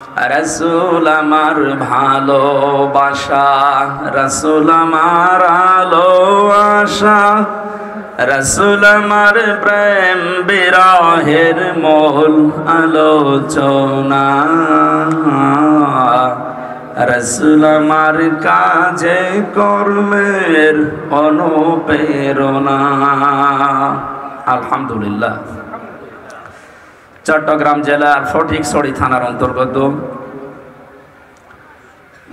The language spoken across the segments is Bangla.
রাসূল আমার ভালোবাসা, রাসূল আমার আলো আশা, রাসূল আমার প্রেম বিরহের মূল আলোচনা, রাসূল আমার কাজে কর্মের অনুপ্রেরণা। আলহামদুলিল্লাহ। চট্টগ্রাম জেলার ফটিকছড়ি থানার অন্তর্গত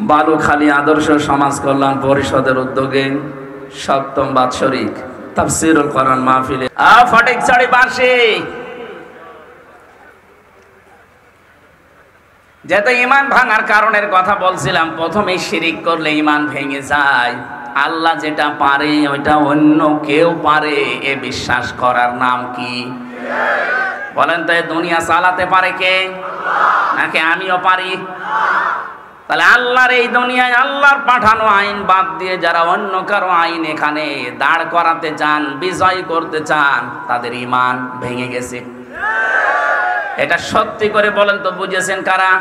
বালুখালী আদর্শ সমাজ কল্যাণ পরিষদের উদ্যোগে সপ্তম বাৎসরিক তাফসীরুল কোরআন মাহফিলে ফটিকছড়ি বাসী যেহেতু ঈমান ভাঙার কারণের কথা বলছিলাম, প্রথমেই শিরিক করলে ঈমান ভেঙে যায়। আল্লাহ যেটা পারে ওইটা অন্য কেউ পারে, এ বিশ্বাস করার নাম কি? বলেন তো, দুনিয়া চালাতে পারে কে? নাকি আমিও পারি? তাহলে আল্লাহর এই দুনিয়ায় আল্লাহর পাঠানো আইন বাদ দিয়ে যারা অন্য কারো আইন এখানে দাঁড় করাতে চান, বিজয় করতে চান, তাদের ঈমান ভেঙে গেছে। এটা সত্যি করে বলেন তো, বুঝেছেন কারা?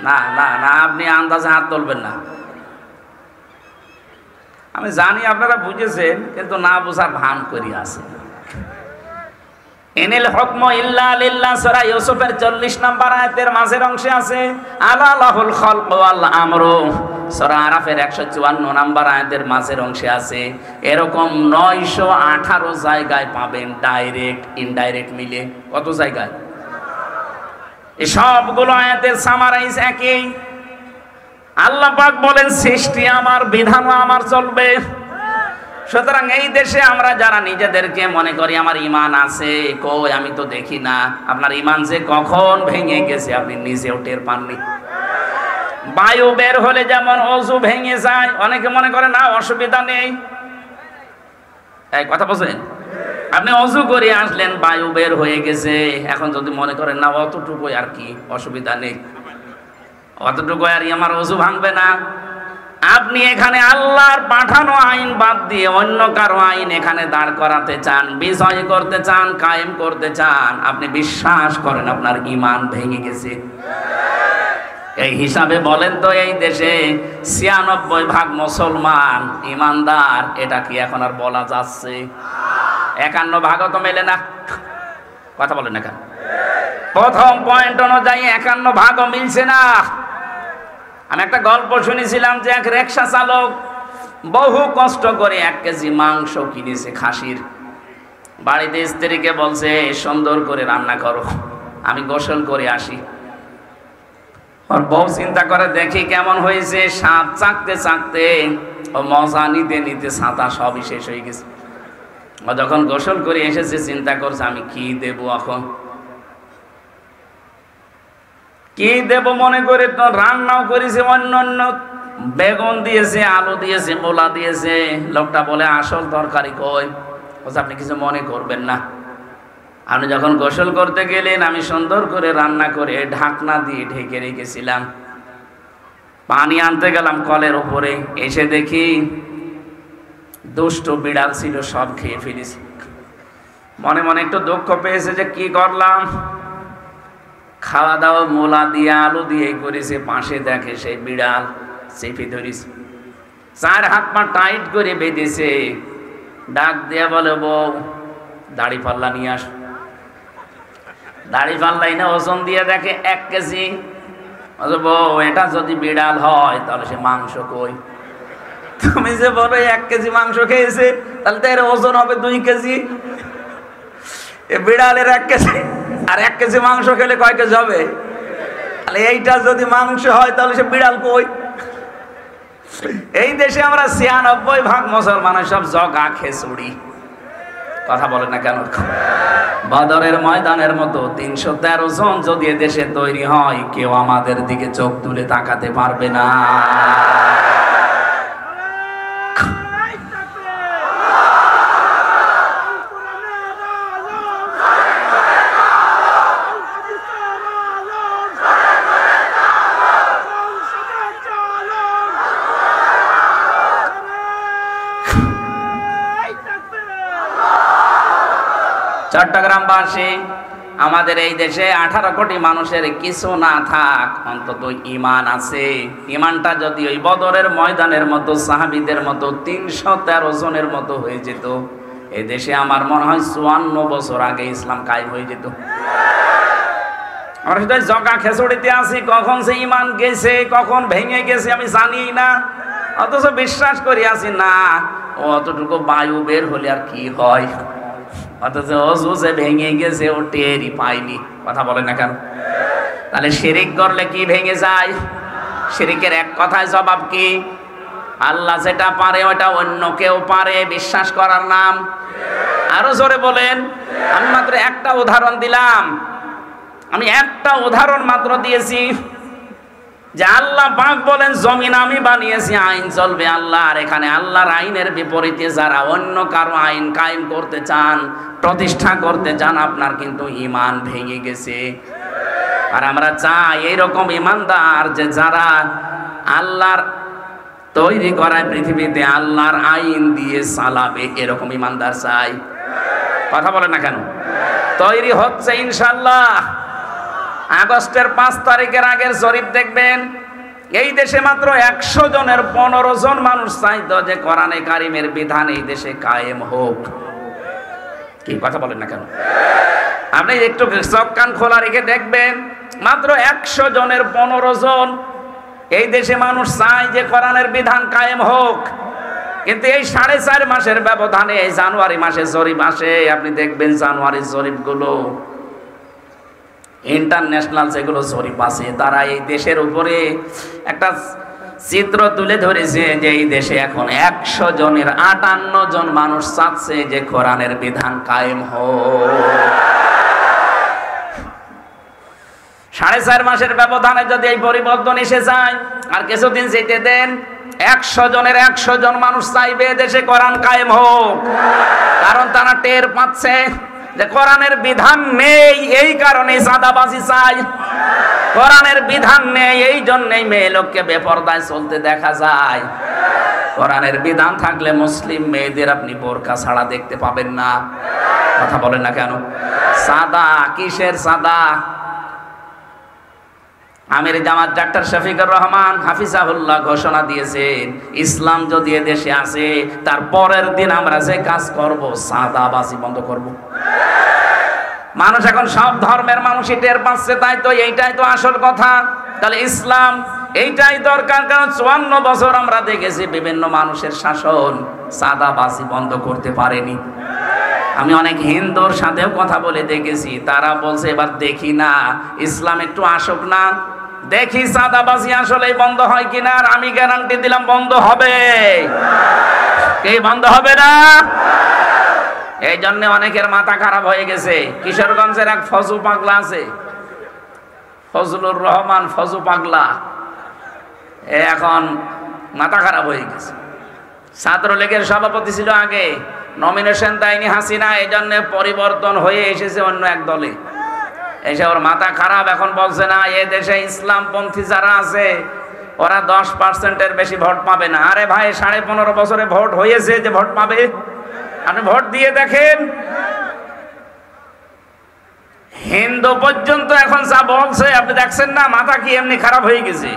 না না না, আপনি আন্দাজে হাত তুলবেন না। আমি জানি আপনারা বুঝেছেন, কিন্তু না বুঝার ভান করি আছে। ইনিল হুকমু ইল্লা লিল্লাহ সূরা ইউসুফের 40 নম্বর আয়াতের মাঝের অংশে আছে আলা লাহুল খালকু ওয়াল আমরু। সূরা আরাফের 154 নম্বর আয়াতের মাঝের অংশে আছে। এরকম 918 জায়গায় পাবেন, ডাইরেক্ট ইনডাইরেক্ট মিলে। কত জায়গায়? এই সবগুলো আয়াতের সামারাইজ একই। আল্লাহ পাক বলেন, সৃষ্টি আমার, বিধানও আমার চলবে। সুতরাং এই দেশে আমরা যারা নিজেদেরকে মনে করি আমার ঈমান আছে, কই আমি তো দেখি না। আপনার ঈমান যে কখন ভেঙে গেছে আপনি নিজেও টের পাননি। বায়ু বের হলে যেমন অজু ভেঙে যায়, অনেকে মনে করে না অসুবিধা নেই। এই কথা বলছেন, আপনি অজু করে আসলেন, বায়ু বের হয়ে গেছে, এখন যদি মনে করেন না অতটুকু আর কি অসুবিধা নেই, অতটুকু আর আমার অজু ভাঙবে না। আপনি এখানে আল্লাহর পাঠানো আইন বাদ দিয়ে অন্য কারো আইন এখানে দাঁড় করাতে চান, বিজয় করতে চান, কায়েম করতে চান, আপনি বিশ্বাস করেন আপনার ঈমান ভেঙে গেছে। এই হিসাবে বলেন তো, এই দেশে 96% মুসলমান ঈমানদার, এটা কি এখন আর বলা যাচ্ছে? 51% তো মেলে না। কথা বলেন না কেন? প্রথম পয়েন্ট অনুযায়ী 51% মিলছে না। আমি একটা গল্প শুনেছিলাম যে এক রিকশা চালক বহু কষ্ট করে 1 কেজি মাংস কিনেছে খাসির। বাড়িতে স্ত্রীকে বলছে, সুন্দর করে রান্না করো, আমি গোসল করে আসি। আর বউ চিন্তা করে, দেখি কেমন হয়েছে। স্বাদ চাকতে চাকতে ও মজা নিতে নিতে ছাতা সবই শেষ হয়ে গেছে। ও যখন গোসল করে এসেছে, চিন্তা করছে আমি কি দেবো এখন, কি দেব মনে করে তো রান্নাও করেছে, অন্য অন্য বেগুন দিয়েছে, আলু দিয়েছে, মোলা দিয়েছে। লোকটা বলে, আসল তরকারি কই? বলছে, আপনি কিছু মনে করবেন না, আপনি যখন গোসল করতে গেলেন আমি সুন্দর করে রান্না করে ঢাকনা দিয়ে ঢেকে রেখেছিলাম। পানি আনতে গেলাম কলের উপরে, এসে দেখি দুষ্ট বিড়াল ছিল, সব খেয়ে ফেলেছি। মনে মনে একটু দুঃখ পেয়েছে যে কি করলাম। খাওয়া দাওয়া মোলা দিয়ে আলু দিয়ে করেছে, পাশে দেখে সেই বিড়াল চেপে ধরেছে, 4 হাত পা টাইট করে বেঁধেছে। ডাক দিয়ে বলে, বউ দাড়ি পাল্লা নিয়ে আস। দাড়ি পাল্লাই না, ওজন দিয়ে দেখে 1 কেজি। বউ, এটা যদি বিড়াল হয় তাহলে সে মাংস কই? তুমি যে বলো 1 কেজি মাংস খেয়েছে, তাহলে তো এর ওজন হবে 2 কেজি। এ বিড়ালের 1 কেজি আর 1 কেজি মাংস খেলে কয় কেজি হবে? তাহলে এইটা যদি মাংস হয় তাহলে সে বিড়াল কই? এই দেশে আমরা 96% মুসলমানের সব জগা খেচুড়ি। কথা বলে না কেন? বদরের ময়দানের মতো 313 জন যদি দেশে তৈরি হয়, কেউ আমাদের দিকে চোখ তুলে তাকাতে পারবে না। চট্টগ্রামবাসী আমাদের এই দেশে 18 কোটি মানুষের কিছু না থাক, অন্তত ঈমান আছে। ঈমানটা যদি ওই বদরের ময়দানের মতো সাহাবীদের মতো 313 জনের মতো হয়ে যেত, এই দেশে আমার মনে হয় 54 বছর আগে ইসলাম কায়েম হয়ে যেত। আমরা শুধু জগা খেচড়িতে আছি, কখন সে ঈমান গেছে কখন ভেঙে গেছে আমি জানি না, অথচ বিশ্বাস করি আছি না অতটুকু বায়ু বের হলে আর কি হয়, অথচ অজু যে ভেঙে গেছে ও টেরই পাইনি। কথা বলে না কেন? তাহলে শিরিক করলে কি ভেঙে যায়? শিরিকের এক কথায় জবাব কি? আল্লাহ যেটা পারে ওটা অন্য কেউ পারে বিশ্বাস করার নাম। আরো জোরে বলেন। আমি মাত্র একটা উদাহরণ দিলাম, আমি একটা উদাহরণ মাত্র দিয়েছি যে আল্লাহ পাক বলেন জমিন আমি বানিয়েছি, আইন চলবে আল্লাহর। এখানে আল্লাহর আইনের বিপরীতে যারা অন্য কারো আইন কায়েম করতে চান, প্রতিষ্ঠা করতে চান, আপনার কিন্তু ঈমান ভেঙে গেছে। আর আমরা চাই এইরকম ঈমানদার যে যারা আল্লাহর তৈরি করায় পৃথিবীতে আল্লাহর আইন দিয়ে চালাবে, এরকম ঈমানদার চাই। কথা বলে না কেন? তৈরি হচ্ছে ইনশাআল্লাহ। আগস্টের 5 তারিখের আগের জরিপ দেখবেন, এই দেশে মাত্র 100 জনের 15 জন মানুষ চাইতো যে কোরআনে কারিমের বিধান এই দেশে কায়েম হোক। কি কথা বলেন না কেন? আপনি একটু চোখ কান খোলা রেখে দেখবেন, মাত্র 100 জনের 15 জন এই দেশে মানুষ চায় যে কোরআনের বিধান কায়েম হোক। কিন্তু এই 4.5 মাসের ব্যবধানে এই জানুয়ারি মাসে জরিপ আসে, আপনি দেখবেন জানুয়ারির জরিপগুলো ইন্টারন্যাশনাল যেগুলো জরিপ আছে, তারা এই দেশের উপরে একটা চিত্র তুলে ধরেছে যে এই দেশে এখন 100 জনের 58 জন মানুষ চাচ্ছে যে কোরআনের বিধান কায়েম হোক। 4.5 মাসের ব্যবধানে যদি এই পরিবর্তন এসে যায়, আর কিছুদিন যেতে দেন, 100 জনের 100 জন মানুষ চাইবে দেশে কোরআন কায়েম হোক। কারণ তারা টের পাচ্ছে যে কোরআনের বিধান নেই, এই কারণে চাঁদাবাজি চাই। কোরআনের বিধান নেই, এই জন্যই মেয়ে লোককে বেপরদায় চলতে দেখা যায়। কোরআনের বিধান থাকলে মুসলিম মেয়েদের আপনি বোরকা ছাড়া দেখতে পাবেন না। কথা বলেন না কেন? সাদা কিসের সাদা? আমির জামাত ডাক্তার শফিকুর রহমান হাফিজাহুল্লাহ ঘোষণা দিয়েছেন, ইসলাম যদি এদেশে আসে তার পরের দিন আমরা যে কাজ করব, সাদাবাজি বন্ধ করব। মানুষ এখন সব ধর্মের মানুষই টের পাচ্ছে, তাই তো এইটাই তো আসল কথা। তাহলে ইসলাম এইটাই দরকার, কারণ 54 বছর আমরা দেখেছি বিভিন্ন মানুষের শাসন, সাদাবাজি বন্ধ করতে পারেনি। আমি অনেক হিন্দুর সাথেও কথা বলে দেখেছি, তারা বলছে এবার দেখি না ইসলাম একটু আসুক না, দেখি সাদাবাজি আসলে বন্ধ হয় কিনা। আর আমি গ্যারান্টি দিলাম বন্ধ হবে। কে বন্ধ হবে না? এই জন্য অনেকের মাথা খারাপ হয়ে গেছে। কিশোরগঞ্জের এক ফজু পাগলা আছে, ফজলুর রহমান ফজু পাগলা, এখন মাথা খারাপ হয়ে গেছে। ছাত্রলীগের সভাপতি ছিল আগে, নমিনেশন দেয়নি হাসিনা, এই জন্য পরিবর্তন হয়ে এসেছে অন্য এক দলে। এসে ওর মাথা খারাপ, এখন বলছে না এ দেশে ইসলামপন্থী যারা আছে ওরা 10%-এর বেশি ভোট পাবে না। আরে ভাই, 15.5 বছরে ভোট হয়েছে যে ভোট পাবে? আপনি ভোট দিয়ে দেখেন। হিন্দু পর্যন্ত এখন যা বলছে আপনি দেখছেন না, মাথা কি এমনি খারাপ হয়ে গেছে।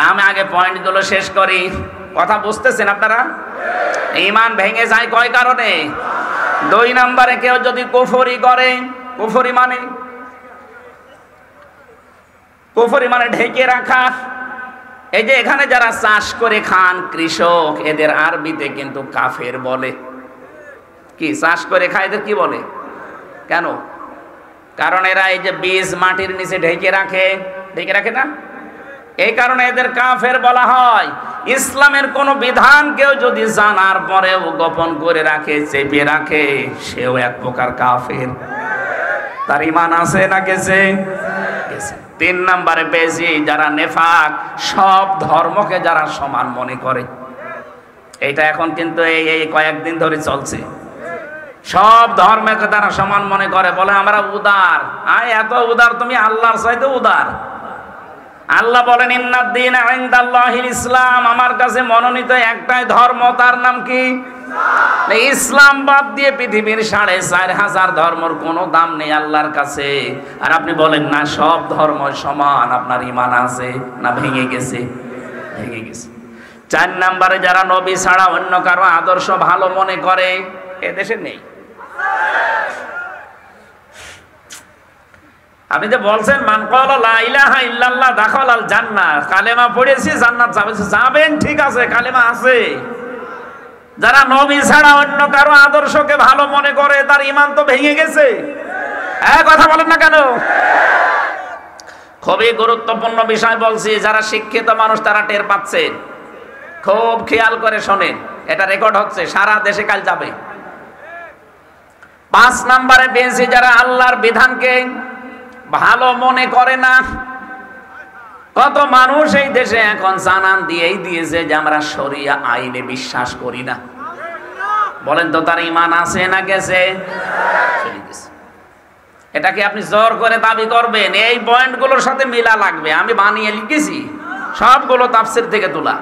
আমি আগে পয়েন্টগুলো শেষ করি, কথা বুঝতেছেন আপনারা? ঈমান ভেঙে যায় কয় কারণে? 2 নম্বরে কেউ যদি কুফরি করে, কুফরি মানে ঢেকে রাখা। এই যে এখানে যারা চাষ করে খান, কৃষক, এদের আরবিতে কিন্তু কাফের বলে। কি চাষ করে খায় এদের কি বলে? কেন? কারণ এরা এই যে বীজ মাটির নিচে ঢেকে রাখে না, এই কারণে এদের কাফের বলা হয়। ইসলামের কোন বিধান কেউ যদি জানার পরেও গোপন করে রাখে, চেপে রাখে, সেও এক প্রকার কাফের। তার ঈমান আছে না গেছে? 3 নম্বরে পেয়েছি যারা নেফাক, সব ধর্মকে যারা সমান মনে করে। এইটা এখন কিন্তু এই কয়েকদিন ধরে চলছে। সব ধর্মকে তারা সমান মনে করে, বলে আমরা উদার। এত উদার তুমি আল্লাহর চাইতে উদার। আল্লাহ বলেন ইসলাম বাদ দিয়ে পৃথিবীর 4,500 ধর্মের কোনো দাম নেই আল্লাহর কাছে। আর আপনি বলেন না সব ধর্ম সমান, আপনার ঈমান আছে না ভেঙে গেছে? ভেঙে গেছে। 4 নম্বরে যারা নবী ছাড়া অন্য কারো আদর্শ ভালো মনে করে এদেশে নেই। আপনি যে বলছেন মান ক্বালা লা ইলাহা ইল্লাল্লাহ দাখালাল জান্নাহ, কালেমা পড়েছি জান্নাত যাবেন, ঠিক আছে কালেমা আছে। যারা নবী ছাড়া অন্য কারো আদর্শকে ভালো মনে করে তার ঈমান তো ভেঙে গেছে। কথা বলেন না কেন? খুবই গুরুত্বপূর্ণ বিষয় বলছি, যারা শিক্ষিত মানুষ তারা টের পাচ্ছে। খুব খেয়াল করে শোনেন, এটা রেকর্ড হচ্ছে, সারা দেশে কাল যাবে। 5 নম্বরে পেয়েছি যারা আল্লাহর বিধানকে ভালো মনে করে না। কত মানুষ এই দেশে এখন জানান দিয়েই দিয়েছে যে আমরা শরিয়া আইনে বিশ্বাস করি না। বলেন তো তার ঈমান আছে না গেছে? এটাকে আপনি জোর করে দাবি করবেন? এই পয়েন্টগুলোর সাথে মিলা লাগবে। আমি বানিয়ে লিখেছি, সবগুলো তাফসীর থেকে তোলা।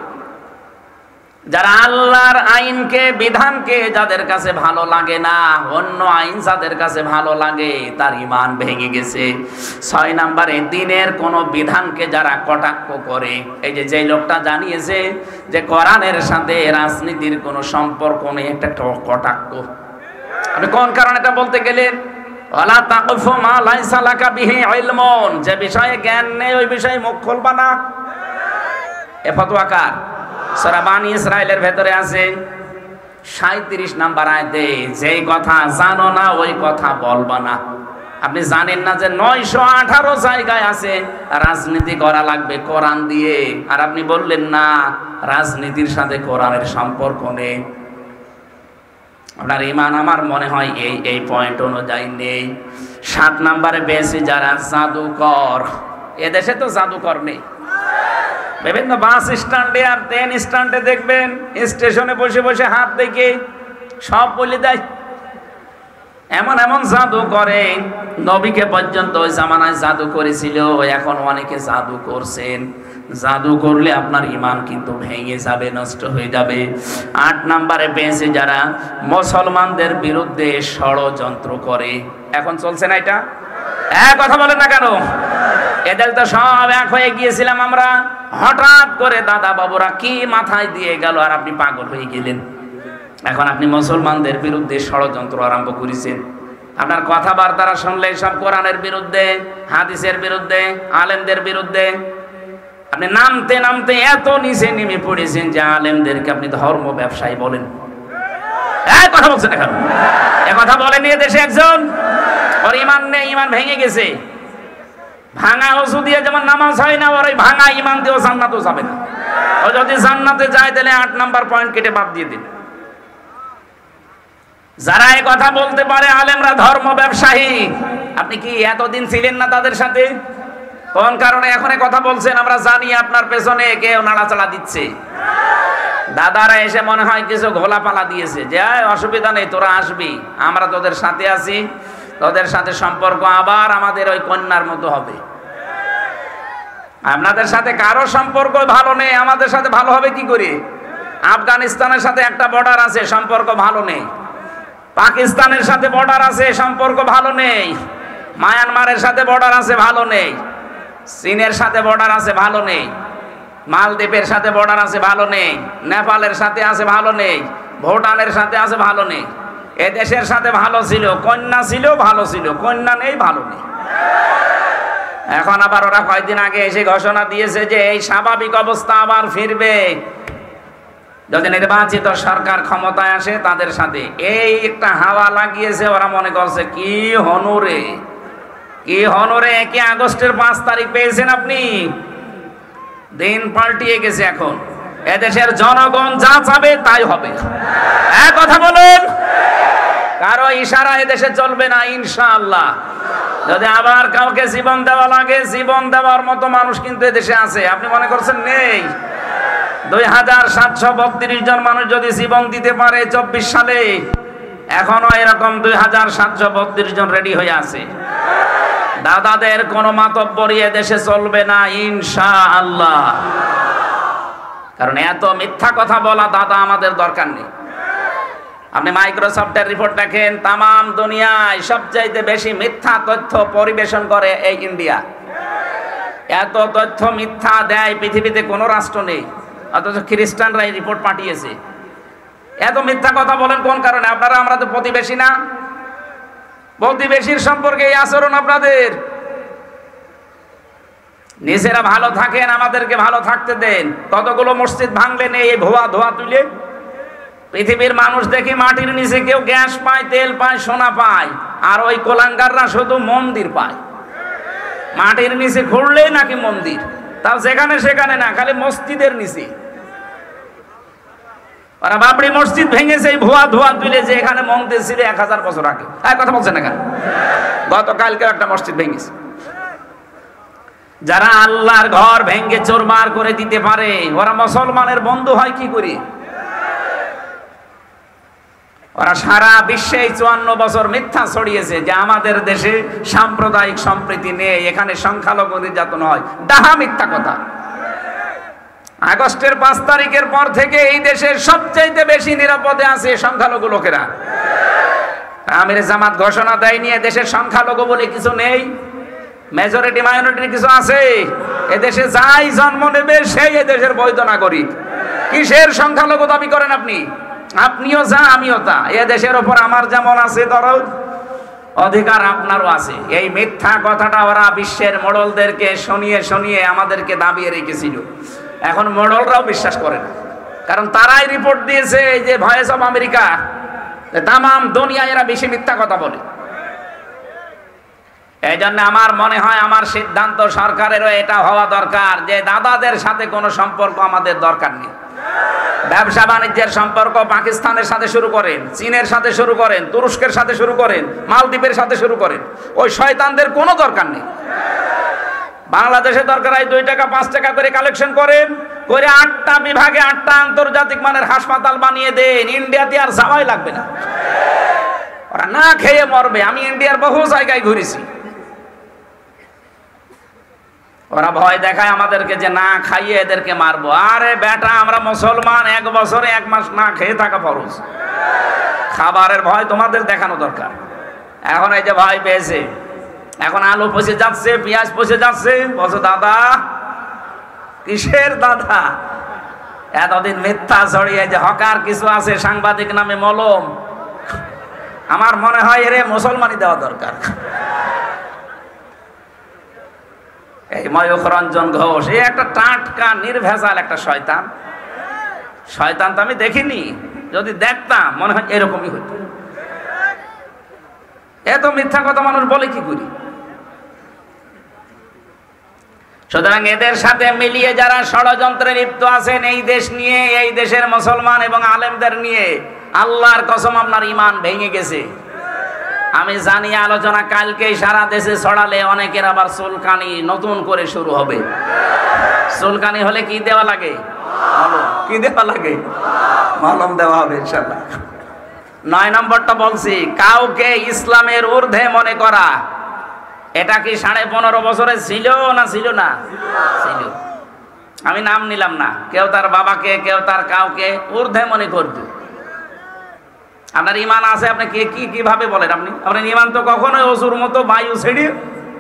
যারা আল্লাহর আইনকে বিধানকে যাদের কাছে ভালো লাগে না, অন্য আইন যাদের কাছে ভালো লাগে, তার ঈমান ভেঙে গেছে। 6 নম্বরে দ্বীনের কোন বিধানকে যারা কটাক্ষ করে, এই যে লোকটা জানিয়েছে যে কোরআনের সাথে রাজনীতির কোনো সম্পর্ক নেই, একটা কটাক্ষ। আপনি কোন কারণে এটা বলতে গেলেন? ওয়ালা তাকফু মা লাইসা লাকা বিহি ইলমুন, যে বিষয়ে জ্ঞান নেই ওই বিষয়ে মুখ খুলবা না। এ ফতোয়া কার? সূরা বানী ইসরাইলের ভেতরে আছে 37 নম্বর আয়াতে, যেই কথা জানো না ওই কথা বলবা না। আপনি জানেন না যে 918 জায়গায় আছে রাজনীতি করা লাগবে কোরআন দিয়ে, আর আপনি বললেন না রাজনীতির সাথে কোরআনের সম্পর্ক নেই। আপনার ঈমান আমার মনে হয় এই পয়েন্ট অনুযায়ী নেই। 7 নম্বরে বেশি যারা জাদুকর, এদেশে তো জাদুকর নেই। বিভিন্ন বাস স্ট্যান্ডে আর ট্রেন স্ট্যান্ডে দেখবেন স্টেশনে বসে বসে হাত দেখে সব বলে দেয়। এমন এমন জাদু করে, নবীকে পর্যন্ত ওই জামানায় জাদু করেছিল, এখন অনেকে জাদু করছেন। জাদু করলে আপনার ঈমান কিন্তু ভেঙে যাবে, নষ্ট হয়ে যাবে। 8 নম্বরে পেয়েছে যারা মুসলমানদের বিরুদ্ধে ষড়যন্ত্র করে। এখন চলছে না এটা? কথা বলেন না কেন? এদের তো সব এক হয়ে গিয়েছিলাম আমরা, হঠাৎ করে দাদা বাবুরা কি মাথায় দিয়ে গেল আর আপনি পাগল হয়ে গেলেন। এখন আপনি মুসলমানদের বিরুদ্ধে ষড়যন্ত্র আরম্ভ করেছেন। আপনার কথাবার্তা শুনলে সব কোরআনের বিরুদ্ধে, হাদিসের বিরুদ্ধে, আলেমদের বিরুদ্ধে। আপনি নামতে নামতে এত নিচে নেমে পড়েছেন যে আলেমদেরকে আপনি ধর্ম ব্যবসায়ী বলেন। কথা বলছেন এখন? কথা বলেনি এদেশে একজন? ওর ঈমান নেই, ঈমান ভেঙে গেছে। ভাঙা ওযু দিয়ে যেমন নামাজ হয় না, ওর ওই ভাঙা ঈমান দিয়েও জান্নাতেও যাবে না। ও যদি জান্নাতে যায় তাহলে 8 নম্বর পয়েন্ট কেটে বাদ দিয়ে দিন। যারা এই কথা বলতে পারে আলেমরা ধর্ম ব্যবসায়ী, আপনি কি এতদিন ছিলেন না তাদের সাথে? কোন কারণে এখন কথা বলছেন? আমরা জানি আপনার পেছনে কেউ নাড়াচাড়া দিচ্ছে। দাদারা এসে মনে হয় কিছু ঘোলাপালা দিয়েছে যে অসুবিধা নেই, তোরা আসবি, আমরা তোদের সাথে আছি, তোদের সাথে সম্পর্ক আবার আমাদের ওই কন্যার মতো হবে। আপনাদের সাথে কারো সম্পর্ক ভালো নেই, আমাদের সাথে ভালো হবে কি করে? আফগানিস্তানের সাথে একটা বর্ডার আছে, সম্পর্ক ভালো নেই। পাকিস্তানের সাথে বর্ডার আছে, সম্পর্ক ভালো নেই। মায়ানমারের সাথে বর্ডার আছে, ভালো নেই। চীনের সাথে বর্ডার আছে, ভালো নেই। মালদ্বীপের সাথে বর্ডার আছে, ভালো নেই। নেপালের সাথে আছে, ভালো নেই। ভুটানের সাথে আছে, ভালো নেই। এ দেশের সাথে ভালো ছিল, কন্যা ছিল, ভালো ছিল, কন্যা নেই, ভালো নেই। এখন আবার ওরা কয়েকদিন আগে এসে ঘোষণা দিয়েছে যে এই স্বাভাবিক অবস্থা আবার ফিরবে যদি নির্বাচিত সরকার ক্ষমতায় আসে তাদের সাথে। এই একটা হাওয়া লাগিয়েছে, ওরা মনে করছে কি হনুরে, কি হনুরে। 1 আগস্টের 5 তারিখ পেয়েছেন আপনি, দিন পাল্টিয়ে গেছে। এখন এদেশের জনগণ যা চাবে তাই হবে। কথা বলেন, কারো ইশারা এদেশে চলবে না ইনশাআল্লাহ। যদি আবার কাউকে জীবন দেওয়া লাগে, জীবন দেওয়ার মতো মানুষ কিন্তু এদেশে আছে। আপনি মনে করছেন নেই? 2732 জন মানুষ যদি জীবন দিতে পারে 24 সালে, এখনো এরকম 2732 জন রেডি হয়ে আছে। দাদাদের কোনো মাতব্বরি এদেশে চলবে না ইনশাআল্লাহ। কারণ এত মিথ্যা কথা বলা দাদা আমাদের দরকার নেই। আপনি মাইক্রোসফটের রিপোর্ট দেখেন, তামাম দুনিয়ায় সবচাইতে বেশি মিথ্যা তথ্য পরিবেশন করে এই ইন্ডিয়া। এত তথ্য মিথ্যা দেয় পৃথিবীতে কোনো রাষ্ট্র নেই, অথচ খ্রিস্টানরা এই রিপোর্ট পাঠিয়েছে। এত মিথ্যা কথা বলেন কোন কারণে? আপনারা, আমরা তো প্রতিবেশী না? প্রতিবেশীর সম্পর্কে এই আচরণ আপনাদের। নিজেরা ভালো থাকেন, আমাদেরকে ভালো থাকতে দেন। কতগুলো মসজিদ ভাঙলেন এই ভুয়া ধোয়া তুলে। পৃথিবীর মানুষ দেখি মাটির নিচে কেউ গ্যাস পায়, তেল পায়, সোনা পায়, আর ওই কোলাঙ্গাররা শুধু মন্দির পায়। মাটির নিচে খুঁড়লেই নাকি মন্দির, তাও যেখানে সেখানে না, খালি মসজিদের নিচে। ওরা বাবরি মসজিদ ভেঙেছে এই ভুয়া ধোয়া তুলে, যে এখানে মন্দির ছিল 1000 বছর আগে। কথা বলছেন না কেন? গতকালকে একটা মসজিদ ভেঙেছে। যারা আল্লাহর ঘর ভেঙে চোরমার করে দিতে পারে, ওরা মুসলমানের বন্ধু হয় কি করে? ওরা সারা বিশ্বে 54 বছর মিথ্যা ছড়িয়েছে যে আমাদের দেশে সাম্প্রদায়িক সম্প্রীতি নেই, এখানে সংখ্যালঘু নির্যাতন হয়। ডাহা মিথ্যা কথা। আগস্টের 5 তারিখের পর থেকে এই দেশের সবচাইতে বেশি নিরাপদে আছে সংখ্যালঘু লোকেরা। আমির জামাত ঘোষণা দেয়নি দেশের সংখ্যালঘু বলে কিছু নেই, মেজরিটি মাইনরিটি কিছু আছে। এদেশে যাই জন্ম নেবে সেই এদেশের বৈধ নাগরিক। কিসের সংখ্যালঘু দাবি করেন আপনি? আপনিও যা, আমিও তা। এ দেশের ওপর আমার যেমন আছে দরদ, অধিকার আপনারও আছে। এই মিথ্যা কথাটা ওরা বিশ্বের মোড়লদেরকে শুনিয়ে শুনিয়ে আমাদেরকে দাবিয়ে রেখেছিল। এখন মোড়লরাও বিশ্বাস করে না, কারণ তারাই রিপোর্ট দিয়েছে যে ভয়েস অফ আমেরিকা, তামাম দুনিয়ায় এরা বেশি মিথ্যা কথা বলে। এই জন্য আমার মনে হয়, আমার সিদ্ধান্ত, সরকারেরও এটা হওয়া দরকার যে দাদাদের সাথে কোনো সম্পর্ক আমাদের দরকার নেই। ব্যবসা বাণিজ্যের সম্পর্ক পাকিস্তানের সাথে শুরু করেন, চীনের সাথে শুরু করেন, তুরস্কের সাথে শুরু করেন, মালদ্বীপের সাথে শুরু করেন। ওই শয়তানদের কোনো দরকার নেই। বাংলাদেশের দরকার হয় 2 টাকা 5 টাকা করে কালেকশন করেন, করে 8টা বিভাগে 8টা আন্তর্জাতিক মানের হাসপাতাল বানিয়ে দেন। ইন্ডিয়াতে আর যাওয়াই লাগবে না, ওরা না খেয়ে মরবে। আমি ইন্ডিয়ার বহু জায়গায় ঘুরেছি। ওরা ভয় দেখায় আমাদেরকে যে না খাইয়ে এদেরকে মারবো। আরে বেটা, আমরা মুসলমান, 1 বছরে 1 মাস না খেয়ে থাকা ফরজ। খাবারের ভয় তোমাদের দেখানো দরকার। এখন এই যে ভয় পেয়েছে, এখন আলু পচে যাচ্ছে, পেঁয়াজ পচে যাচ্ছে, বলছে দাদা। কিসের দাদা? এতদিন মিথ্যা ছড়িয়ে যে হকার কিছু আছে সাংবাদিক নামে মলম, আমার মনে হয় এরে মুসলমানই দেওয়া দরকার। এই ময়ূখ রঞ্জন ঘোষ, এই একটা টাটকা নির্ভেজাল একটা শয়তান। শয়তান তো আমি দেখিনি, যদি দেখতাম মনে হয় এরকমই হতো। এত মিথ্যা কথা মানুষ বলে কি করি? সুতরাং এদের সাথে মিলিয়ে যারা ষড়যন্ত্রে লিপ্ত আছেন এই দেশ নিয়ে, এই দেশের মুসলমান এবং আলেমদের নিয়ে, আল্লাহর কসম আপনার ঈমান ভেঙে গেছে। আমি জানি আলোচনা কালকেই সারা দেশে ছড়ালে অনেকের আবার চুলকানি নতুন করে শুরু হবে। চুলকানি হলে কি দেওয়া লাগে? কি দেওয়া লাগে? মলম দেওয়া হবে ইনশাআল্লাহ। 9 নম্বরটা বলছি, কাউকে ইসলামের ঊর্ধ্বে মনে করা। এটা কি 15.5 বছরে ছিল না ছিল না? ছিল। আমি নাম নিলাম না, কেউ তার বাবাকে, কেউ তার কাউকে ঊর্ধ্বে মনে করত। আপনার ঈমান আছে, আপনি কিভাবে বলেন? আপনার ঈমান তো কখনোই অসুর মতো বায়ু ছেড়ে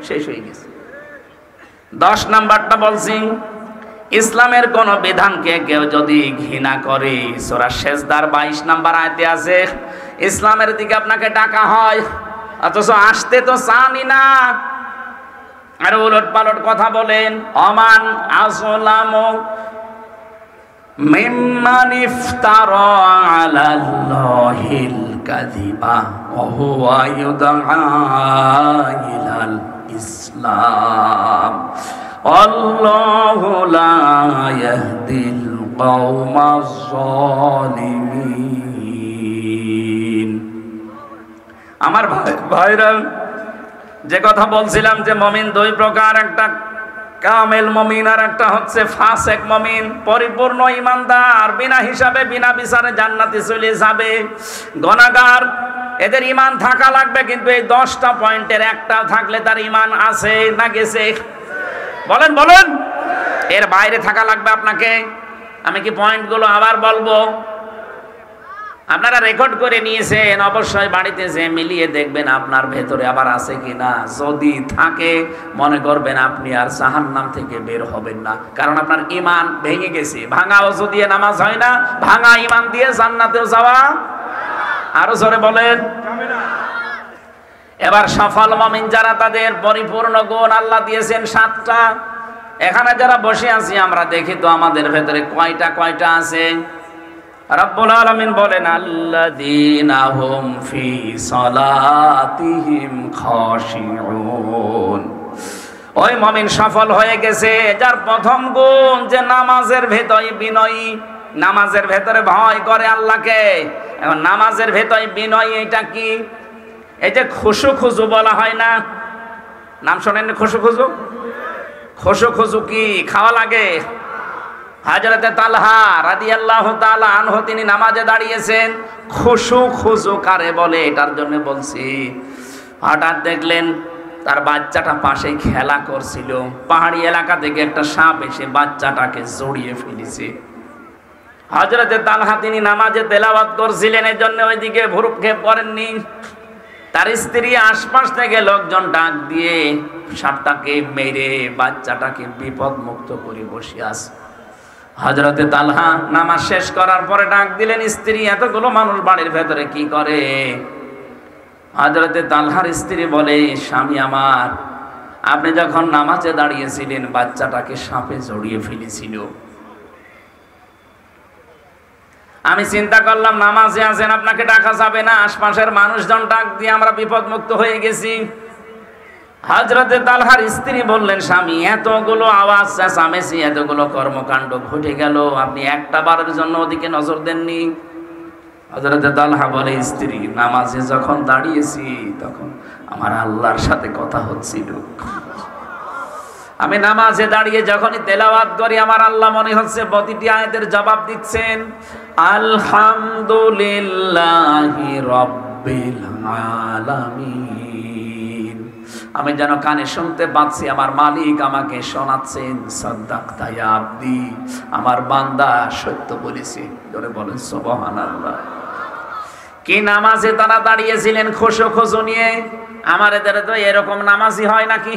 শেষ হয়ে গেছে। 10 নাম্বারটা বলছি, ইসলামের কোন বিধানকে কেউ যদি ঘৃণা করে, সূরা সেজদার 22 নাম্বার আয়াতে আছে, ইসলামের দিকে আপনাকে ডাকা হয়, অথচ আসতে তো চানই না, আর উলট পালট কথা বলেন। অমান আসলামু মিম্মান ইফতারা আলাল্লাহিল কাযিবা ওয়া হুয়া ইউদআ ইলাল ইসলাম আল্লাহু লা ইয়াহদিল কওমাজ জালিমিন। আমার ভাইরা, যে কথা বলছিলাম যে মুমিন 2 প্রকার, একটা কামেল মুমিন আর একটা হচ্ছে ফাসেক মুমিন। পরিপূর্ণ ঈমানদার, বিনা হিসাবে বিনা বিচারে জান্নাতে চলে যাবে। গুনাহগার, এদের ঈমান থাকা লাগবে, কিন্তু এই 10টা পয়েন্টের একটা থাকলে তার ঈমান আছে না গেছে? বলেন বলেন, এর বাইরে থাকা লাগবে আপনাকে। আমি কি পয়েন্টগুলো আবার বলবো? আপনারা রেকর্ড করে নিয়েছেন, অবশ্যই বাড়িতে যে মিলিয়ে দেখবেন আপনার ভেতরে আবার আছে কিনা। যদি থাকে মনে করবেন আপনি আর জাহান্নাম থেকে বের হবেন না, কারণ আপনার ঈমান ভেঙে গেছে। ভাঙা ওযু দিয়ে নামাজ হয় না, ভাঙা ঈমান দিয়ে জান্নাতেও যাওয়া আরো জোরে বলেন যাবে না। এবার সফল মুমিন যারা, তাদের পরিপূর্ণ গুণ আল্লাহ দিয়েছেন 7টা। এখানে যারা বসে আছি আমরা দেখি তো আমাদের ভেতরে কয়টা আছে। রব্বুল আলামিন বলেন আল্লাযীনা হুম ফি সালাতিহিম খাশিউন। ওই মুমিন সফল হয়ে গেছে যার প্রথম গুণ যে নামাজের ভেতরে বিনয়ী, নামাজের ভেতরে ভয় করে আল্লাহকে। এখন নামাজের ভেতরে বিনয়ী এটা কি? এই যে খুশু খুজু বলা হয় না, নাম শোনেন খুশু খুজু? খুশু খুজু কি খাওয়া লাগে? হযরতে তালহা রাদিয়াল্লাহু তাআলা আনহু তিনি নামাজে দাঁড়িয়েছেন। খুশু খুজু কারে বলে এটার জন্য বলছি। হঠাৎ দেখলেন তার বাচ্চাটা পাশে খেলা করছিল, পাহাড়ি এলাকা থেকে একটা সাপ এসে বাচ্চাটাকে জড়িয়ে ফেলেছে। হযরতে তালহা তিনি নামাজে তেলাওয়াত করছিলেন, এই জন্য ওইদিকে ভ্রুক্ষেপ করেননি। তার স্ত্রী আশপাশ থেকে লোকজন ডাক দিয়ে সাপটাকে মেরে বাচ্চাটাকে বিপদ মুক্ত করে বসে আছে। হযরতে তালহা নামাজ শেষ করার পরে ডাক দিলেন, স্ত্রী এতগুলো মানুষ বাড়ির ভেতরে কি করে? হযরতে তালহার স্ত্রী বলে, স্বামী আমার, আপনি যখন নামাজে দাঁড়িয়েছিলেন বাচ্চাটাকে সাপে জড়িয়ে ফেলেছিল। আমি চিন্তা করলাম নামাজে আছেন, আপনাকে ডাকা যাবে না, আশপাশের মানুষজন ডাক দিয়ে আমরা বিপদ মুক্ত হয়ে গেছি। হযরতে তালহার স্ত্রী বললেন, স্বামী এতগুলো আওয়াজ চেঁচামেচি, এতগুলো কর্মকাণ্ড ঘটে গেল, আপনি একটা বারের জন্য ওদিকে নজর দেননি? হযরতে তালহা বলে, স্ত্রী নামাজে যখন দাঁড়িয়েছি তখন আমার আল্লাহর সাথে কথা হচ্ছিল। আমি নামাজে দাঁড়িয়ে যখনই তেলাওয়াত করি আমার আল্লাহ মনে হচ্ছে প্রতিটি আয়াতের জবাব দিচ্ছেন। আলহামদুলিল্লাহি রাব্বিল আলামিন। আমি যেন কানে শুনতে পাচ্ছি আমার মালিক আমাকে শোনাচ্ছেন, সাদাক্তা ইয়া আবদি, আমার বান্দা সত্য বলেছে। জোরে বলেন সুবহানাল্লাহ। কি নামাজে তারা দাঁড়িয়েছিলেন খুশু খুশু নিয়ে। আমার এদের তো এরকম নামাজই হয় নাকি?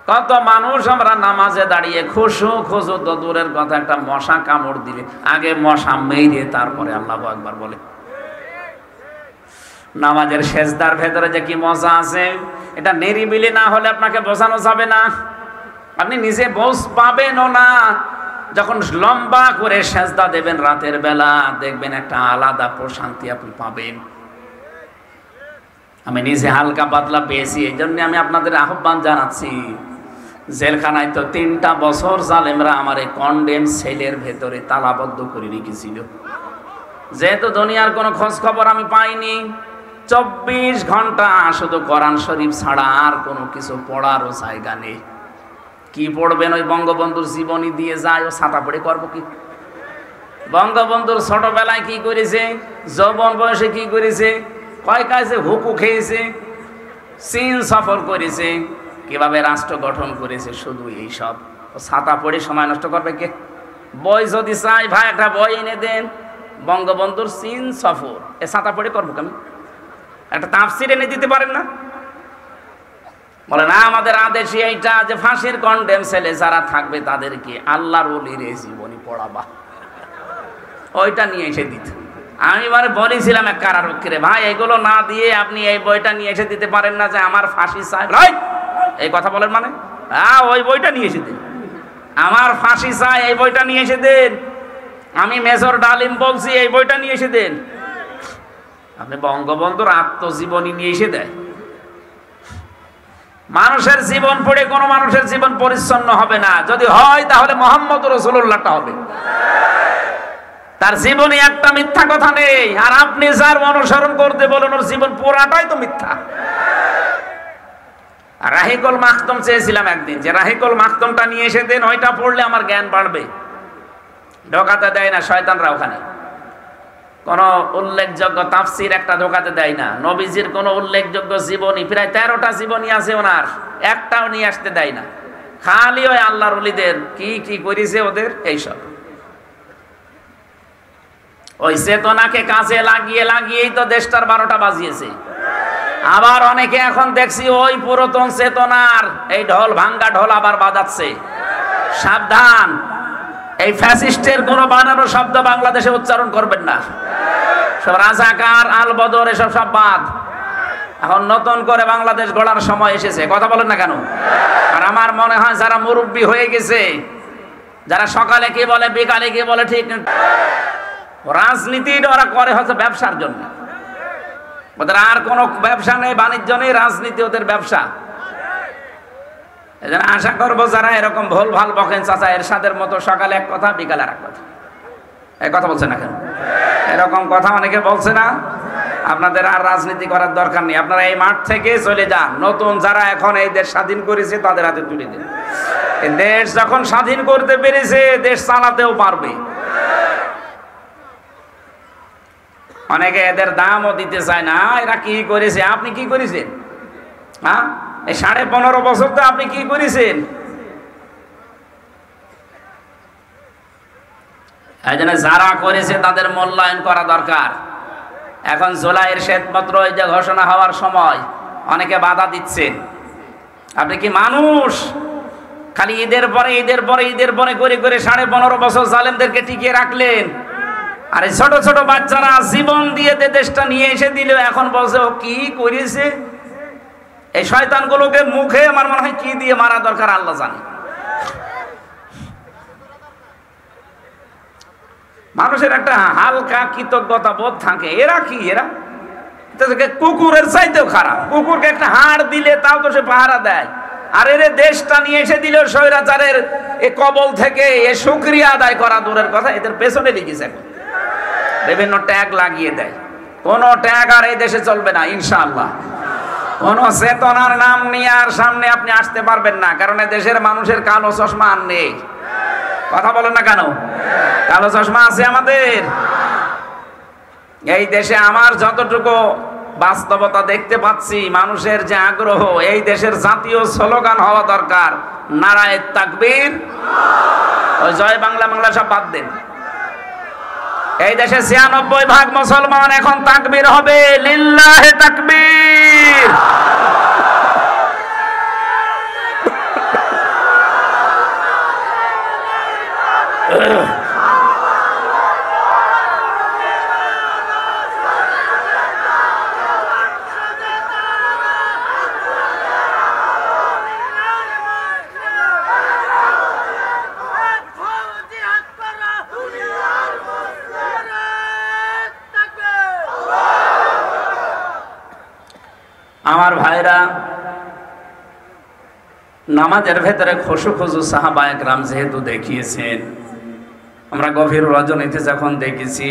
কত মানুষ আমরা নামাজে দাঁড়িয়ে খুশু খুশু তো দূরের কথা, একটা মশা কামড় দিলে আগে মশা মেরে তারপরে আল্লাহু আকবার বলে। নামাজের সেজদার ভেতরে যে কি মজা আছে, এটা নিরিবিলি না হলে আপনাকে বোঝানো যাবে না। আপনি নিজে বোঝ পাবেনও না। যখন লম্বা করে সেজদা দেবেন রাতের বেলা, দেখবেন একটা আলাদা প্রশান্তি আপনি পাবেন। আমি নিজে হালকা পাতলা পেয়েছি, এই জন্য আমি আপনাদের আহ্বান জানাচ্ছি। জেলখানায় তো 3টা বছর জালেমরা আমার এই কন্ডেম সেলের ভেতরে তালাবদ্ধ করে রেখেছিল। যেহেতু দুনিয়ার কোনো খোঁজ খবর আমি পাইনি, 24 ঘন্টা শুধু কোরআন শরীফ ছাড়া আর কোনো কিছু পড়ারও জায়গা নেই। কি পড়বেন? ওই বঙ্গবন্ধুর জীবনী দিয়ে যায়, ও ছাতা পড়ে করবো কি? বঙ্গবন্ধুর ছোটবেলায় কি করেছে, যৌবন বয়সে কি করেছে, কয় কাজে হুকু খেয়েছে, চীন সফর করেছে, কিভাবে রাষ্ট্র গঠন করেছে, শুধু এই সব। ছাতা পড়ে সময় নষ্ট করবে কে? বই যদি চাই ভাই একটা বই এনে দেন, বঙ্গবন্ধুর চীন সফর, এ ছাতা পড়ে করবো কেন? একটা তাফসির এনে দিতে পারেন না? বলে না আমাদের আদেশই এইটা যে ফাঁসির কন্ডেম সেলে যারা থাকবে তাদেরকে আল্লাহর ওলির এই জীবনী পড়াবা, ওইটা নিয়ে এসে দিত। আমি এবারে বলেছিলাম এক কারারক্ষীরে, ভাই এগুলো না দিয়ে আপনি এই বইটা নিয়ে এসে দিতে পারেন না যে আমার ফাঁসি চাই? এই কথা বলেন মানে? হ্যাঁ, ওই বইটা নিয়ে এসে দিন, আমার ফাঁসি চাই, এই বইটা নিয়ে এসে দেন। আমি মেজর ডালিম বলছি, এই বইটা নিয়ে এসে দেন। আপনি বঙ্গবন্ধুর আত্মজীবনী নিয়ে এসে দেয়। মানুষের জীবন পড়ে কোনো মানুষের জীবন পরিচ্ছন্ন হবে না। যদি হয় তাহলে মুহাম্মদ রাসূলুল্লাহটা হবে। তার জীবনে একটা মিথ্যা কথা নেই। আর আপনি যার অনুসরণ করতে বলেন ওর জীবন পুরাটাই তো মিথ্যা। রাহিকুল মাখতুম চেয়েছিলাম একদিন, যে রাহিকুল মাখতুমটা নিয়ে এসে দেন, ওইটা পড়লে আমার জ্ঞান বাড়বে। ঢোকাতে দেয় না শয়তানরা ওখানে। কোন উল্লেখযোগ্য তাফসির একটা ঢোকাতে দেয় না। নবীজির কোন উল্লেখযোগ্য জীবনী, প্রায় 13টা জীবনী আছে ওনার, একটাও নিয়ে আসতে দেয় না। খালি ওই আল্লাহর ওলিদের কি কি করেছে ওদের এইসব। ওই চেতনাকে কাজে লাগিয়েই তো দেশটার 12টা বাজিয়েছে। আবার অনেকে এখন দেখছি ওই পুরাতন চেতনার এই ঢোল, ভাঙ্গা ঢোল আবার বাজাচ্ছে। সাবধান, এই ফ্যাসিস্টের কোন বানানো শব্দ বাংলাদেশে উচ্চারণ করবেন না। সব রাজাকার, আল বদর এসব সব বাদ। এখন নতুন করে বাংলাদেশ গড়ার সময় এসেছে। কথা বলেন না কেন? আর আমার মনে হয় যারা মুরব্বী হয়ে গেছে, যারা সকালে কি বলে বিকালে কি বলে, ঠিক রাজনীতি ওরা করে হচ্ছে ব্যবসার জন্য। ওদের আর কোনো ব্যবসা নেই, বাণিজ্য নেই, রাজনীতি ওদের ব্যবসা। এজন্য আশা করবো যারা এরকম ভুল ভাল বকেন, চাচা এরশাদের মতো সকালে এক কথা বিকালে আর এক কথা, এই কথা বলছে না কেন? এরকম কথা অনেকে বলছে না। আপনাদের আর রাজনীতি করার দরকার নেই, আপনারা এই মাঠ থেকে চলে যান। নতুন যারা এখন এই দেশ স্বাধীন করেছে তাদের হাতে তুলে দিন। এই দেশ যখন স্বাধীন করতে পেরেছে, দেশ চালাতেও পারবে। অনেকে এদের দামও দিতে চায় না। এরা কি করেছে, আপনি কি করেছেন? হ্যাঁ, এই 15.5 বছর তো আপনি কি করেছেন? এই জন্য যারা করেছে তাদের মূল্যায়ন করা দরকার। এখন জুলাইয়ের শ্বেতপত্র এই যে ঘোষণা হওয়ার সময় অনেকে বাধা দিচ্ছেন। আপনি কি মানুষ? খালি ঈদের পরে করে করে 15.5 বছর জালেমদেরকে টিকিয়ে রাখলেন। আর এই ছোট ছোট বাচ্চারা জীবন দিয়ে দেশটা নিয়ে এসে দিল, এখন বলছে ও কি করেছে। এই শয়তানগুলোকে মুখে আমার মনে হয় কি দিয়ে মারা দরকার আল্লাহ জানে। মানুষের একটা হালকা কৃতজ্ঞতা বোধ থাকে। এরা কি, এরা কুকুরের চাইতেও খারাপ। কুকুরকে একটা হাড় দিলে তাও তো সে পাহারা দেয়। আর এর দেশটা নিয়ে এসে দিল স্বৈরাচারের এ কবল থেকে। এ শুকরিয়া আদায় করা দূরের কথা, এদের পেছনে লেগেছে। এখন বিভিন্ন ট্যাগ লাগিয়ে দেয়। কোন ট্যাগ আর এই দেশে চলবে না ইনশাআল্লাহ। কোন চেতনার নাম নিয়ে আর সামনে আপনি আসতে পারবেন না, কারণ দেশের মানুষের কালো চশমা আর নেই। কথা বলেন না কেন? কালো চশমা আছে আমাদের এই দেশে। আমার যতটুকু বাস্তবতা দেখতে পাচ্ছি, মানুষের যে আগ্রহ, এই দেশের জাতীয় স্লোগান হওয়া দরকার নারায়ে তাকবীর। ওই জয় বাংলা বাংলা সব বাদ দেন। এই দেশে 96% মুসলমান, এখন তাকবীর হবে, লিল্লাহে তাকবীর। আমার ভাইরা, নামাজের ভেতরে খুশু সাহাবায়ে কেরাম যেহেতু দেখিয়েছেন, আমরা গভীর রজনীতে যখন দেখেছি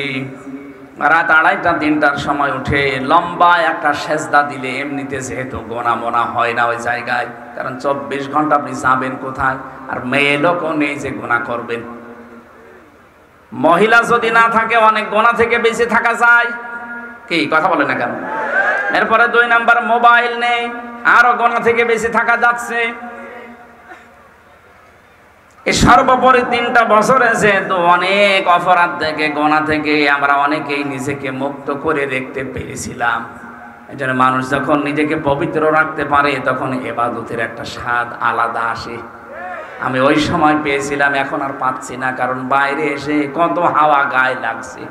রাত 2:30-3টার সময় উঠে লম্বা একটা সেজদা দিলে এমনিতে যেহেতু গোনা মোনা হয় না ওই জায়গায়, কারণ 24 ঘন্টা আপনি যাবেন কোথায়? আর মেয়ে লোকও নেই যে গোনা করবেন। মহিলা যদি না থাকে অনেক গোনা থেকে বেঁচে থাকা যায়। কি কথা বলে না কেন? এরপরে 2 নাম্বার, মোবাইল নেই, আরো গোনা থেকে বেঁচে থাকা যাচ্ছে। এই সর্বোপরি 3টা বছরে যেহেতু অনেক অপরাধ থেকে, গোনা থেকে আমরা অনেকেই নিজেকে মুক্ত করে দেখতে পেরেছিলাম। এই জন্য মানুষ যখন নিজেকে পবিত্র রাখতে পারে তখন ইবাদতের একটা স্বাদ আলাদা আসে। আমি ওই সময় পেয়েছিলাম, এখন আর পাচ্ছি না, কারণ বাইরে এসে কত হাওয়া গায়ে লাগছে।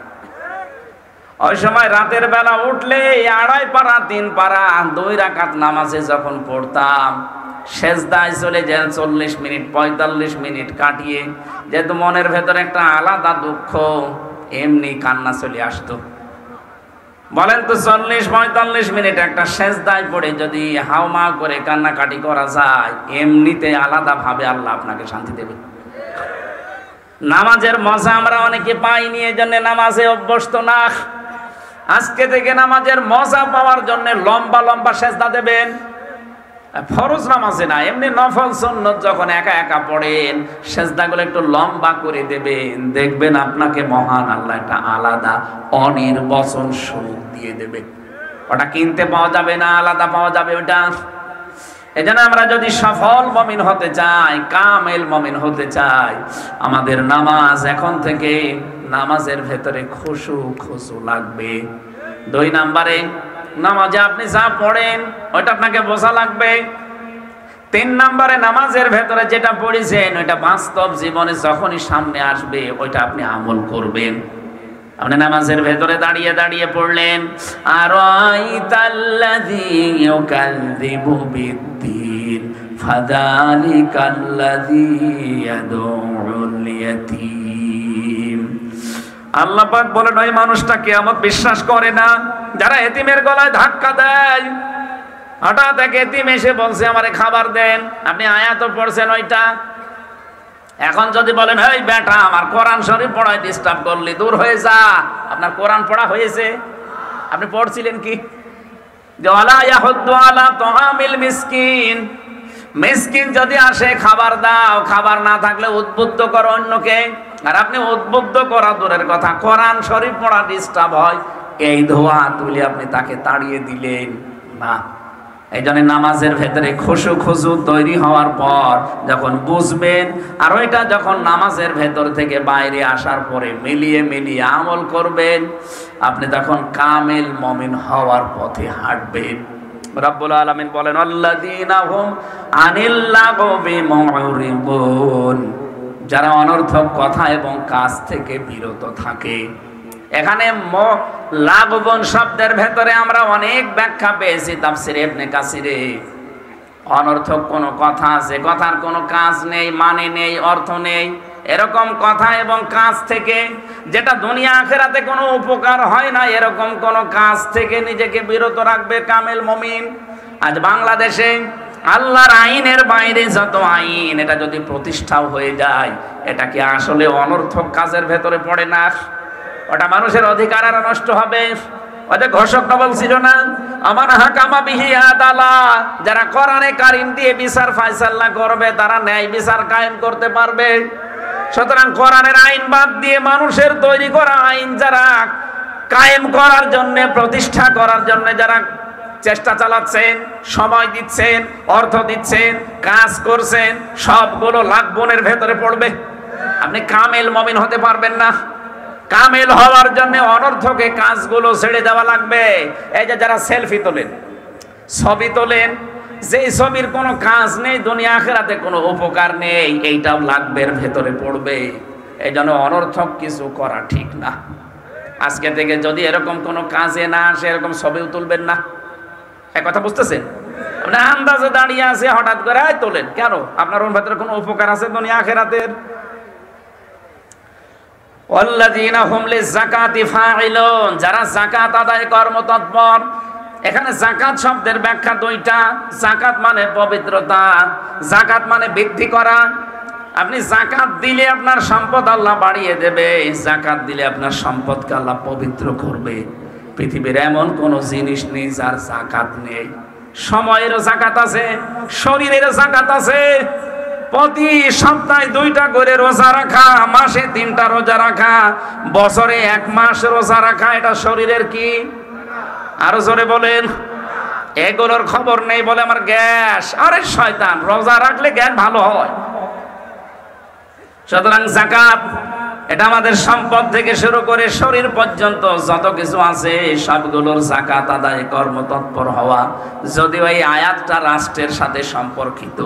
ওই সময় রাতের বেলা উঠলে 2.5 পারা 3 পারা 2 রাকাত নামাজে যখন পড়তাম, সেজদায় চলে যায় 40 মিনিট 45 মিনিট কাটিয়ে, যেহেতু মনের ভেতরে একটা আলাদা দুঃখ, এমনি কান্না চলে আসতো। বলেন তো 40-45 মিনিট একটা সেজদায় পড়ে যদি হাওমা করে কান্নাকাটি করা যায়, এমনিতে আলাদা ভাবে আল্লাহ আপনাকে শান্তি দেবে। নামাজের মজা আমরা অনেকে পাইনি, এই জন্য নামাজে অভ্যস্ত না। আজকে থেকে নামাজের মজা পাওয়ার জন্য লম্বা লম্বা সেজদা দেবেন। ফরজ নামাজে না, এমনি নফল সুন্নত যখন একা একা পড়েন, সেজদাগুলো একটু লম্বা করে দেবেন, দেখবেন আপনাকে মহান আল্লাহ একটা আলাদা অনির্বচন সুখ দিয়ে দেবে। ওটা কিনতে পাওয়া যাবে না, আলাদা পাওয়া যাবে ওটা। এজন্য আমরা যদি সফল মুমিন হতে চাই, কামেল মুমিন হতে চাই, আমাদের নামাজ এখন থেকে নামাজের ভেতরে খুশু খুশু লাগবে। 2 নম্বরে নামাজে আপনি যা পড়েন ওইটা আপনাকে বোঝা লাগবে। 3 নম্বরে নামাজের ভেতরে যেটা পড়েছেন ওইটা বাস্তব জীবনে যখনই সামনে আসবে ওইটা আপনি আমল করবেন। আপনি নামাজের ভেতরে দাঁড়িয়ে দাঁড়িয়ে পড়লেন আরাইতাল্লাযী ইউকাযযিবু বিদ্দীন ফাযালিকাল্লাযী ইয়াদউল ইয়াতীম। আল্লাহ পাক বলেন ওই মানুষটা কিয়ামত বিশ্বাস করে না যারা এতিমের গলায় ধাক্কা দেয়। হঠাৎ এক এতিম এসে বলছে আমারে খাবার দেন, আপনি আয়াতও পড়ছেন ওইটা। এখন যদি বলেন এই বেটা আমার কোরআন শরীফ পড়ায় ডিস্টার্ব করলি, দূর হয়ে যা। আপনার কোরআন পড়া হয়েছে? আপনি পড়ছিলেন কি? ওয়ালা ইয়াহুদ্দু আলা তুআমিল মিসকিন। মিসকিন যদি আসে খাবার দাও, খাবার না থাকলে উদ্বুদ্ধ করো অন্যকে। আর আপনি উদ্বুদ্ধ করা দূরের কথা, কোরআন শরীফ পড়া ডিস্টার্ব হয়, এই ধোয়া তুলে আপনি তাকে তাড়িয়ে দিলেন না। এই জন্য নামাজের ভেতরে খুশু খুশু তৈরি হওয়ার পর যখন বুঝবেন, আর ওইটা যখন নামাজের ভেতর থেকে বাইরে আসার পরে মিলিয়ে মিলিয়ে আমল করবেন, আপনি তখন কামেল মুমিন হওয়ার পথে হাঁটবেন। রব্বুল আলামিন বলেন আল্লাযীনা হুম আনিল লাগবি মুরিবুন, যারা অনর্থক কথা এবং কাজ থেকে বিরত থাকে। এখানে লাগবন শব্দের ভেতরে আমরা অনেক ব্যাখ্যা পেয়েছি তাফসীরে ইবনে কাসিরে। অনর্থক কোনো কথা আছে, কথার কোনো কাজ নেই, মানে নেই, অর্থ নেই, এরকম কথা এবং কাজ থেকে, যেটা দুনিয়া আখিরাতে কোনো উপকার হয় না, এরকম কোনো কাজ থেকে নিজেকে বিরত রাখবে কামেল মুমিন। আজ বাংলাদেশে আল্লাহর আইনের বাইরে যত আইন, এটা যদি প্রতিষ্ঠাও হয়ে যায়, এটা কি আসলে অনর্থক কাজের ভেতরে পড়ে না? ওটা মানুষের অধিকার আর নষ্ট হবে। ওটা ঘোষকটা বলছিল না আমার হাকামা বিহি আদালা, যারা কোরআনে কারীম দিয়ে বিচার ফায়সালা করবে তারা ন্যায় বিচার কায়েম করতে পারবে। সুতরাং কোরআনের আইন বাদ দিয়ে মানুষের তৈরি করা আইন যারা কায়েম করার জন্য, প্রতিষ্ঠা করার জন্য যারা চেষ্টা চালাচ্ছেন, সময় দিচ্ছেন, অর্থ দিচ্ছেন, কাজ করছেন, সবগুলো লাগবনের ভেতরে পড়বে। আপনি কামেল মুমিন হতে পারবেন না। কামেল হওয়ার জন্য অনর্থকে কাজগুলো ছেড়ে দেওয়া লাগবে। এই যে যারা সেলফি তোলেন, ছবি তোলেন, যে ছবির কোনো কাজ নেই, দুনিয়া আখিরাতে কোনো উপকার নেই, এইটাও লাগবের ভেতরে পড়বে। এই জন্য অনর্থক কিছু করা ঠিক না। আজকে থেকে যদি এরকম কোনো কাজে না আসে, এরকম ছবিও তুলবেন না। এক কথা বুঝতেছেন? আপনি আন্দাজে দাঁড়িয়ে আছে, হঠাৎ করে তোলেন কেন? আপনার ওর ভেতরে কোনো উপকার আছে দুনিয়া আখিরাতের? ওয়াল্লাযীনা হুম লিযাকাতি ফাইলুন, যারা যাকাত আদায় কর্মতৎপর। এখানে যাকাত শব্দের ব্যাখ্যা 2টা। যাকাত মানে পবিত্রতা, যাকাত মানে বৃদ্ধি করা। আপনি যাকাত দিলে আপনার সম্পদ আল্লাহ বাড়িয়ে দেবে, যাকাত দিলে আপনার সম্পদকে আল্লাহ পবিত্র করবে। পৃথিবীর এমন কোনো জিনিস নেই যার যাকাত নেই। সময়েরও যাকাত আছে, শরীরেরও যাকাত আছে। প্রতি সপ্তাহে 2টা করে রোজা রাখা, মাসে 3টা রোজা রাখা, বছরে 1 মাস রোজা রাখা, এটা শরীরের কি? আরো জোরে বলেন। এগুলোর খবর নেই বলে আমার গ্যাস। আরে শয়তান, রোজা রাখলে গ্যাস ভালো হয়। সুতরাং যাকাত এটা আমাদের সম্পদ থেকে শুরু করে শরীর পর্যন্ত যত কিছু আছে সবগুলোর যাকাত আদায় কর্মতৎপর হওয়া। যদিও এই আয়াতটা রাষ্ট্রের সাথে সম্পর্কিত,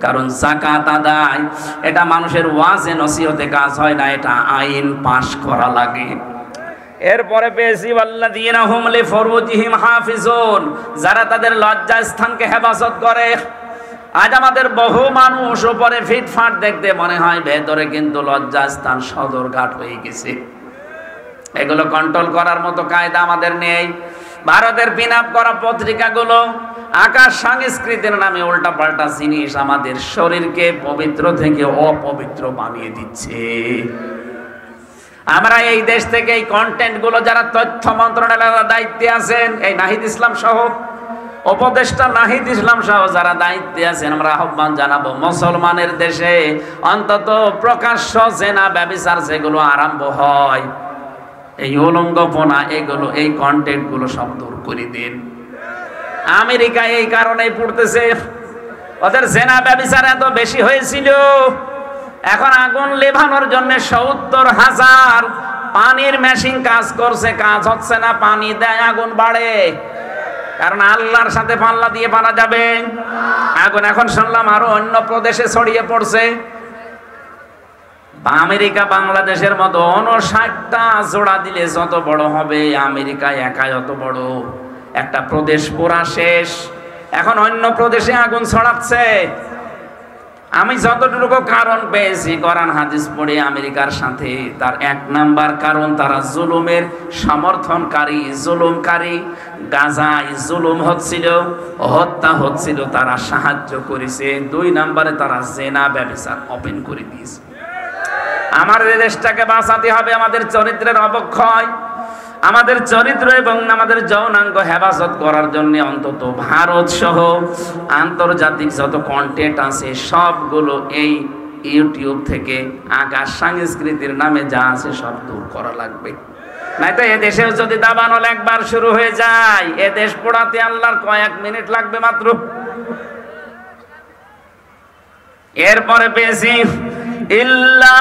কারণ যাকাত আদায় এটা মানুষের ওয়াজে নসিহতে কাজ হয় না, এটা আইন পাশ করা লাগে। এরপরে পেয়েছি ওয়াল্লাযীনা হুম লিফুরুজিহিম হাফিজুন, যারা তাদের লজ্জা স্থানকে হেফাজত করে। আজ আমাদের বহু মানুষ উপরে ফিটফাট দেখতে মনে হয়, ভেতরে কিন্তু লজ্জা স্থান সদরঘাট হয়ে গেছে। এগুলো কন্ট্রোল করার মতো কায়দা আমাদের নেই। ভারতের পিন আপ করা পত্রিকাগুলো আকাশ সংস্কৃতির নামে উল্টাপাল্টা জিনিস আমাদের শরীরকে পবিত্র থেকে অপবিত্র বানিয়ে দিচ্ছে। আমরা এই দেশ থেকে এই কন্টেন্ট গুলো যারা তথ্য মন্ত্রণালয়ের দায়িত্বে আছেন, এই নাহিদ ইসলাম সহ, উপদেষ্টা নাহিদ ইসলাম সহ যারা দায়িত্বে আছেন, আমরা আহ্বান জানাবো মুসলমানের দেশে অন্তত প্রকাশ্য জেনা ব্যভিচার যেগুলো আরম্ভ হয়, এই উলঙ্গপনা, এগুলো, এই কন্টেন্ট গুলো সব দূর করে দিন। আমেরিকা এই কারণেই পড়তেছে, ওদের জেনা ব্যভিচার এত বেশি হয়েছিল, এখন আগুন লেভানোর জন্য 70,000 পানির মেশিন কাজ করছে, কাজ হচ্ছে না, পানি দেয় আগুন বাড়ে। কারণ আল্লাহর সাথে পাল্লা দিয়ে পারা যাবে আগুন। এখন শুনলাম আরো অন্য প্রদেশে ছড়িয়ে পড়ছে। আমেরিকা বাংলাদেশের মতো 59টা জোড়া দিলে যত বড় হবে, আমেরিকা একাই অত বড়, একটা প্রদেশ পুরা শেষ। এখন অন্য প্রদেশে আগুন ছড়াচ্ছে। আমি যতটুকু কারণ পেয়েছি কোরআন হাদিস পড়ে, আমেরিকার সাথে তার 1 নাম্বার কারণ তারা জুলুমের সমর্থনকারী, জুলুমকারী। গাজায় জুলুম হচ্ছিল, হত্যা হচ্ছিল, তারা সাহায্য করেছে। 2 নাম্বারে তারা জেনা ব্যভিচার ওপেন করে দিয়েছে। আমাদের দেশটাকে বাঁচাতে হবে। আমাদের চরিত্রের অবক্ষয়, আমাদের চরিত্র এবং আমাদের যৌনাঙ্গ হেফাজত করার জন্য অন্তত ভারত সহ আন্তর্জাতিক যত কন্টেন্ট আছে সবগুলো এই ইউটিউব থেকে আকাশ সংস্কৃতির নামে যা আছে সব দূর করা লাগবে। নয়তো এ দেশেও যদি দাবানল একবার শুরু হয়ে যায়, এ দেশ পোড়াতে আল্লাহর কয়েক মিনিট লাগবে মাত্র। এরপরে পেয়েছি ইল্লা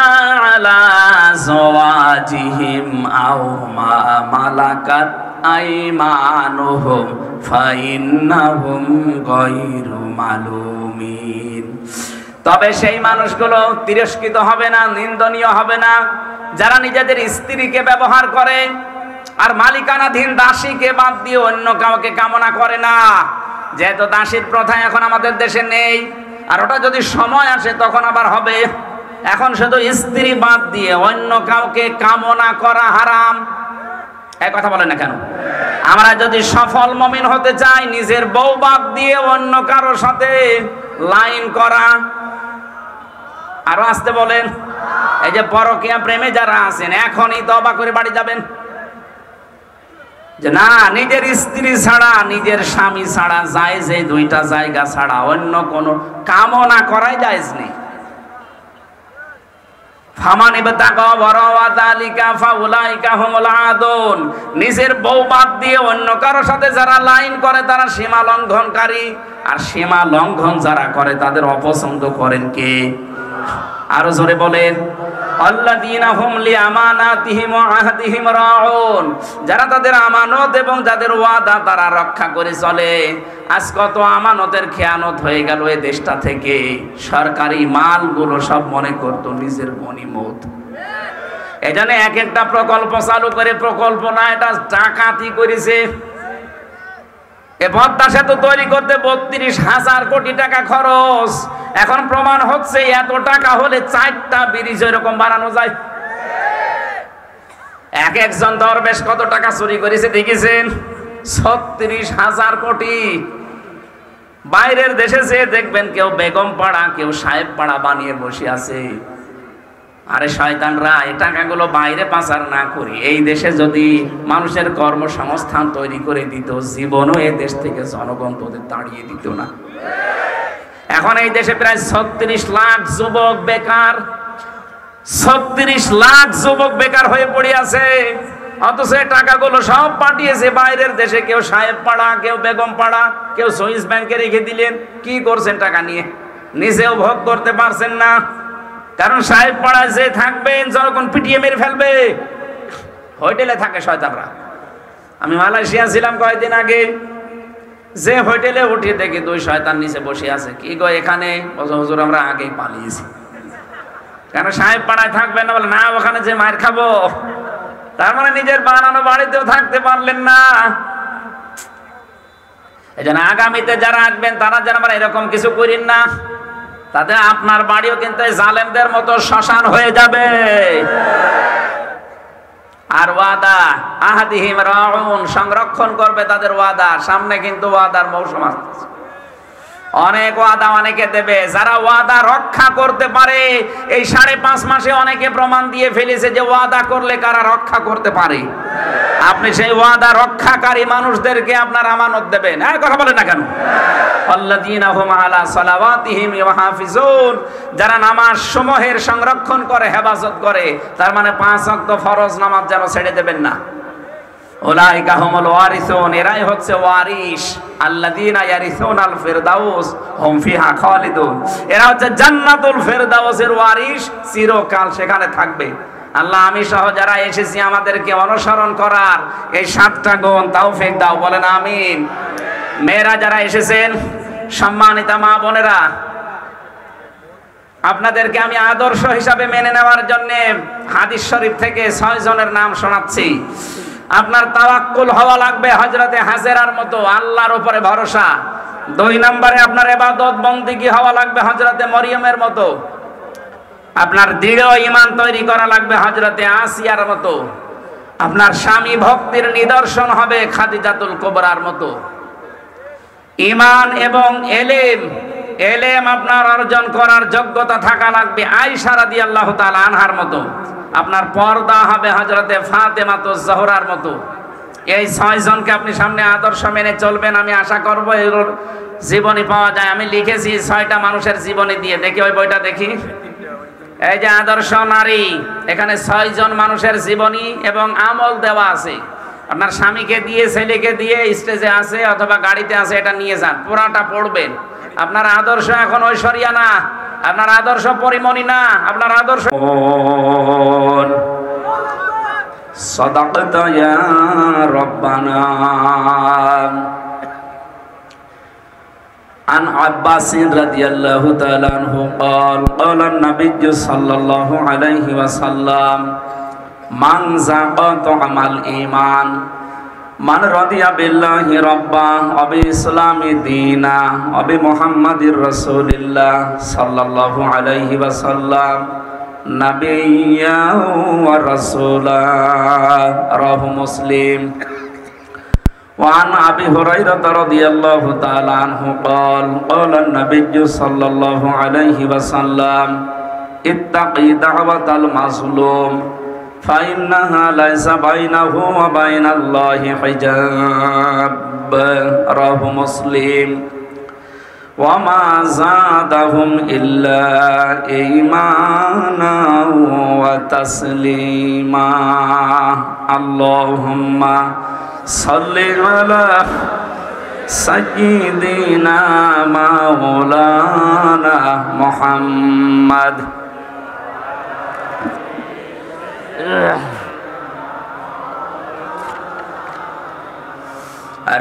আলা যাওয়াজিহিম আও মা মালাকাত আইমানুহুম ফাইন্নাহুম গায়রু মালুমিন। তবে সেই মানুষগুলো তিরস্কৃত হবে না, নিন্দনীয় হবে না, যারা নিজেদের স্ত্রীকে ব্যবহার করে আর মালিকানাধীন দাসীকে বাদ দিয়ে অন্য কাউকে কামনা করে না। যেহেতু দাসীর প্রথা এখন আমাদের দেশে নেই, আর ওটা যদি সময় আসে তখন আবার হবে। এখন শুধু স্ত্রী বাদ দিয়ে অন্য কাউকে কামনা করা হারাম। এক কথা বলেন না কেন? আমরা যদি সফল মুমিন হতে চাই, নিজের বউ বাদ দিয়ে অন্য কারোর সাথে লাইন করা। আরো আসতে বলেন। এই যে পরকীয়া প্রেমে যারা আছেন, এখনই তওবা করে বাড়ি যাবেন। যে না, নিজের স্ত্রী ছাড়া, নিজের স্বামী ছাড়া, জায়েজ এই 2টা জায়গা ছাড়া অন্য কোনো কামনা করাই জায়েজ নেই। নিজের বউ বাদ দিয়ে অন্য কারোর সাথে যারা লাইন করে তারা সীমা লঙ্ঘনকারী, আর সীমা লঙ্ঘন যারা করে তাদের অপছন্দ করেন কে? আরো জোরে বলেন। আল্লাযীনা হুম লিআমানাতিহিম ওয়া আহদিহিম রাউন। যারা তাদের আমানত এবং যাদের ওয়াদা তারা রক্ষা করে চলে। আজ কত আমানতের খেয়ানত হয়ে গেল এই দেশটা থেকে। সরকারি মালগুলো সব মনে করতো নিজের গনিমত। এজন্য এক একটা প্রকল্প চালু করে, প্রকল্প না, এটা ডাকাতি করেছে। এ পদ্মা সেতু তৈরি করতে 32,000 কোটি টাকা খরচ। এখন প্রমাণ হচ্ছে এত টাকা হলে 4টা ব্রিজ এরকম বানানো যায়। একজন দরবেশ কত টাকা চুরি করেছে দেখেছেন? 36,000 কোটি। বাইরের দেশে যে দেখবেন কেউ বেগম পাড়া, কেউ সাহেব পাড়া বানিয়ে বসে আছে। আরে শয়তানরা, এই টাকাগুলো বাইরে পাচার না করি এই দেশে যদি মানুষের কর্মসংস্থান তৈরি করে দিত, জীবনও এই দেশ থেকে জনগণ তোদের তাড়িয়ে দিত না। এখন এই দেশে প্রায় 36 লাখ যুবক বেকার। 36 লাখ যুবক বেকার হয়ে পড়ে আছে। অথচ টাকাগুলো সব পাঠিয়েছে বাইরের দেশে। কেউ সাহেব পাড়া, কেউ বেগম পাড়া, কেউ সুইস ব্যাংকে রেখে দিলেন। কি করছেন টাকা নিয়ে? নিজেও ভোগ করতে পারছেন না। কারণ সাহেব পাড়ায় যে থাকবেন যখন পিটিয়ে মেরে ফেলবে। হোটেলে থাকে শয়তানরা। আমি মালয়েশিয়া ছিলাম কয়েকদিন আগে, যে হোটেলে উঠে দেখি 2 শয়তান নিচে বসে আছে। কি গো এখানে? হুজুর আমরা আগেই পালিয়েছি। কেন সাহেব পাড়ায় থাকবেন না? বলে না, ওখানে যে মার খাবো। তার মানে নিজের বানানো বাড়িতেও থাকতে পারলেন না। এই জন্য আগামীতে যারা আসবেন তারা যেন আমরা এরকম কিছু করেন না। তাতে আপনার বাড়িও কিন্তু জালেমদের মতো শ্মশান হয়ে যাবে। আর ওয়াদা আহাদিহিম রাউন, সংরক্ষণ করবে তাদের ওয়াদা। সামনে কিন্তু ওয়াদার মৌসুম আসছে। অনেক ওয়াদা অনেকে দেবে। যারা ওয়াদা রক্ষা করতে পারে, এই 5.5 মাসে অনেকে প্রমাণ দিয়ে ফেলেছে যে ওয়াদা করলে কারা রক্ষা করতে পারে। আপনি সেই ওয়াদা রক্ষাকারী মানুষদেরকে আপনার আমানত দেবেন। কথা বলেন না কেন? আল্লাযীনা হুম আলা সালাওয়াতিহিম ইউহাফিজুন। যারা নামাজ সমূহের সংরক্ষণ করে, হেফাজত করে, তার মানে 5 ওয়াক্ত ফরজ নামাজ যেন ছেড়ে দেবেন না। উলাইকা হুমুল ওয়ারিসুন, এরাই হচ্ছে ওয়ারিস। আল্লাযীনা ইয়ারিসুনাল ফিরদাউস হুম ফিহা খালিদুন। এরা হচ্ছে জান্নাতুল ফিরদাউসের ওয়ারিস, চিরকাল সেখানে থাকবে। আল্লাহ আমি সহ যারা এসেছি আমাদেরকে অনুসরণ করার এই 7টা গুণ তৌফিক দাও, বলেন আমিন। মেয়েরা যারা এসেছেন, সম্মানিতা মা বোনেরা, আপনাদেরকে আমি আদর্শ হিসাবে মেনে নেওয়ার জন্য হাদিস শরীফ থেকে 6 জনের নাম শোনাচ্ছি। আপনার তাওয়াক্কুল হওয়া লাগবে হযরতে হাজেরার মতো, আল্লাহর উপরে ভরসা। 2 নম্বরে আপনার ইবাদত বন্দেগী হওয়া লাগবে হযরতে মরিয়মের মতো। আপনার দৃঢ় ঈমান তৈরি করা লাগবে হযরতে আসিয়ার মতো। আপনার স্বামী ভক্তির নিদর্শন হবে খাদিজাতুল কুবরার মতো। ঈমান এবং এলেম আপনার অর্জন করার যোগ্যতা থাকা লাগবে আয়েশা রাদিয়াল্লাহু তাআলা আনহার মতো। আপনার পর্দা হবে হযরতে ফাতেমাতুজ জোহরার মতো। এই 6 জনকে আপনি সামনে আদর্শ মেনে চলবেন, আমি আশা করব এর জীবনী পাওয়া যায়। আমি লিখেছি 6টা মানুষের জীবনী দিয়ে, দেখি ওই বইটা দেখি। এই যে আদর্শ নারী, এখানে 6 জন মানুষের জীবনী এবং আমল দেওয়া আছে। আপনার স্বামীকে দিয়ে, ছেলেকে দিয়ে, স্টেজে আছে অথবা গাড়িতে আছে, এটা নিয়ে যান, পুরাটা পড়বেন। আপনার আদর্শ এখন ঐশ্বরিয়া না, আপনার আদর্শ পরিমণি না, আপনার আদর্শ সাদাকাতা ইয়া রাব্বানা। عن عباس رضي الله تعالى عنه قال قال النبي صلى الله عليه وسلم من ذاق طعم الإيمان من رضي بالله ربا وبالإسلام دينا وبمحمد رسول الله صلى الله عليه وسلم نبيا ورسولا. رواه مسلم. وعن أبي هريرة رضي الله تعالى عنه قال قال النبي صلى الله عليه وسلم اتقي دعوة المظلوم فإنها ليس بينه وبين الله حجاب. رواه مسلم. وما زادهم إلا إيمانا وتسليما. اللهم صل على سيدنا مولانا محمد.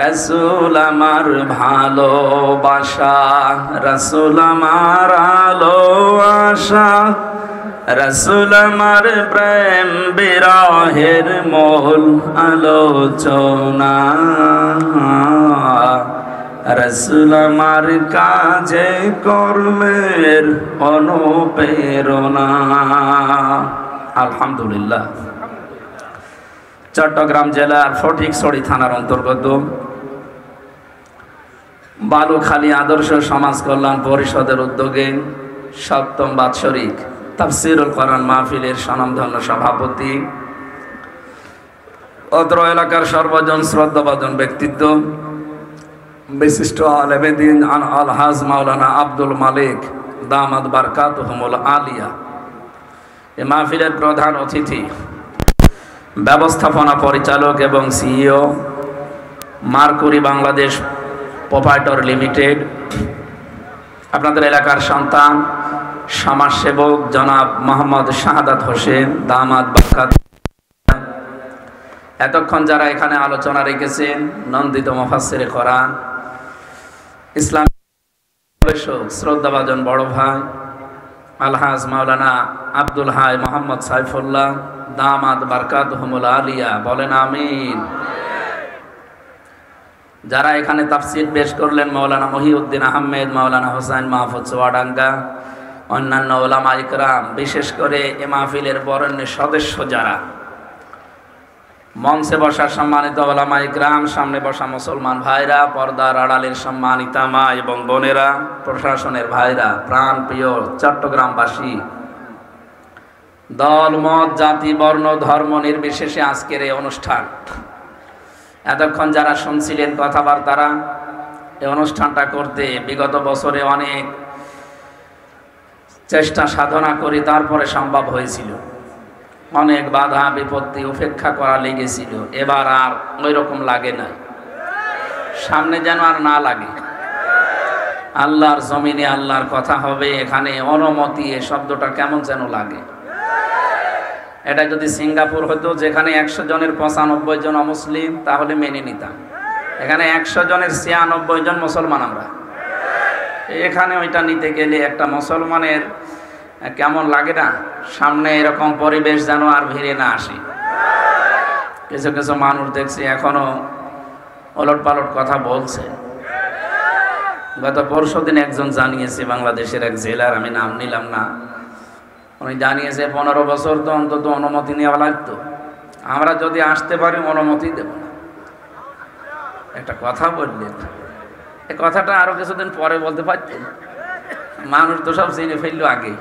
রসুল আমার ভালোবাসা, রসুল আমার আলো আশা, রসুল আমার প্রেম বিরহের মূল আলোচনা, রসুল আমার কাজে কর্মের অনুপ্রেরণা। আলহামদুলিল্লাহ। চট্টগ্রাম জেলার ফটিকছড়ি থানার অন্তর্গত বালুখালী আদর্শ সমাজ কল্যাণ পরিষদের উদ্যোগে 7ম বাৎসরিক তাফসীরুল কোরআন মাহফিলের স্বনামধন্য সভাপতি, অত্র এলাকার সর্বজন শ্রদ্ধাভাজন ব্যক্তিত্ব, বিশিষ্ট আলেমে দ্বীন আলহাজ মাওলানা আব্দুল মালিক দামাত বারকাতুহুমুল আলিয়া, এ মাহফিলের প্রধান অতিথি, ব্যবস্থাপনা পরিচালক এবং CEO mercury Bangladesh proprietor limited, আপনাদের এলাকার সন্তান সমাজসেবক জনাব মোহাম্মদ শাহাদাত হোসেন দামাত বারকাত, এতক্ষণ যারা এখানে আলোচনা রেখেছেন, নন্দিত মুফাসসিরে কোরআন, ইসলাম গবেষক, শ্রদ্ধাভাজন বড় ভাই আলহাজ মাওলানা আব্দুল হাই মোহাম্মদ সাইফুল্লাহ দামাত বারকাতুহুমুল আলিয়া, বলেন আমিন। যারা এখানে তাফসীর পেশ করলেন, মাওলানা মহিউদ্দিন আহমেদ, মাওলানা হোসেন মাহফুজ চুয়াডাঙ্গা, অন্যান্য ওলামা ইকরাম, বিশেষ করে এ মাহফিলের বরেণ্য সদস্য যারা, মঞ্চে বসা সম্মানিত ওলামা ইকরাম, সামনে বসা মুসলমান ভাইরা, পর্দার আড়ালের সম্মানিতা মা এবং বোনেরা, প্রশাসনের ভাইরা, প্রাণ প্রিয় চট্টগ্রামবাসী, দল মত জাতি বর্ণ ধর্ম নির্বিশেষে আজকের এই অনুষ্ঠান, এতক্ষণ যারা শুনছিলেন কথাবার্তারা, এই অনুষ্ঠানটা করতে বিগত বছরে অনেক চেষ্টা সাধনা করে তারপরে সম্ভব হয়েছিল। অনেক বাধা বিপত্তি উপেক্ষা করা লেগেছিল, এবার আর ওই রকম লাগে না, সামনে যেন আর না লাগে। আল্লাহর জমিনে আল্লাহর কথা হবে, এখানে অনুমতি এ শব্দটা কেমন যেন লাগে। এটা যদি সিঙ্গাপুর হতো, যেখানে 100 জনের 95 জন অমুসলিম, তাহলে মেনে নিতাম। এখানে 100 জনের 96 জন মুসলমান। আমরা এখানে ওইটা নিতে গেলে একটা মুসলমানের কেমন লাগে না? সামনে এরকম পরিবেশ যেন আর ভিড়ে না আসে। কিছু কিছু মানুষ দেখছি এখনো ওলট পালট কথা বলছে। গত পরশুদিন একজন জানিয়েছে, বাংলাদেশের এক জেলার, আমি নাম নিলাম না, উনি জানিয়েছে 15 বছর তো অন্তত অনুমতি নেওয়া লাগতো, আমরা যদি আসতে পারি অনুমতি দেব না। একটা কথা বললেন, এই কথাটা আরো কিছুদিন পরে বলতে পারতেন। মানুষ তো সব চিনে ফেললো আগে,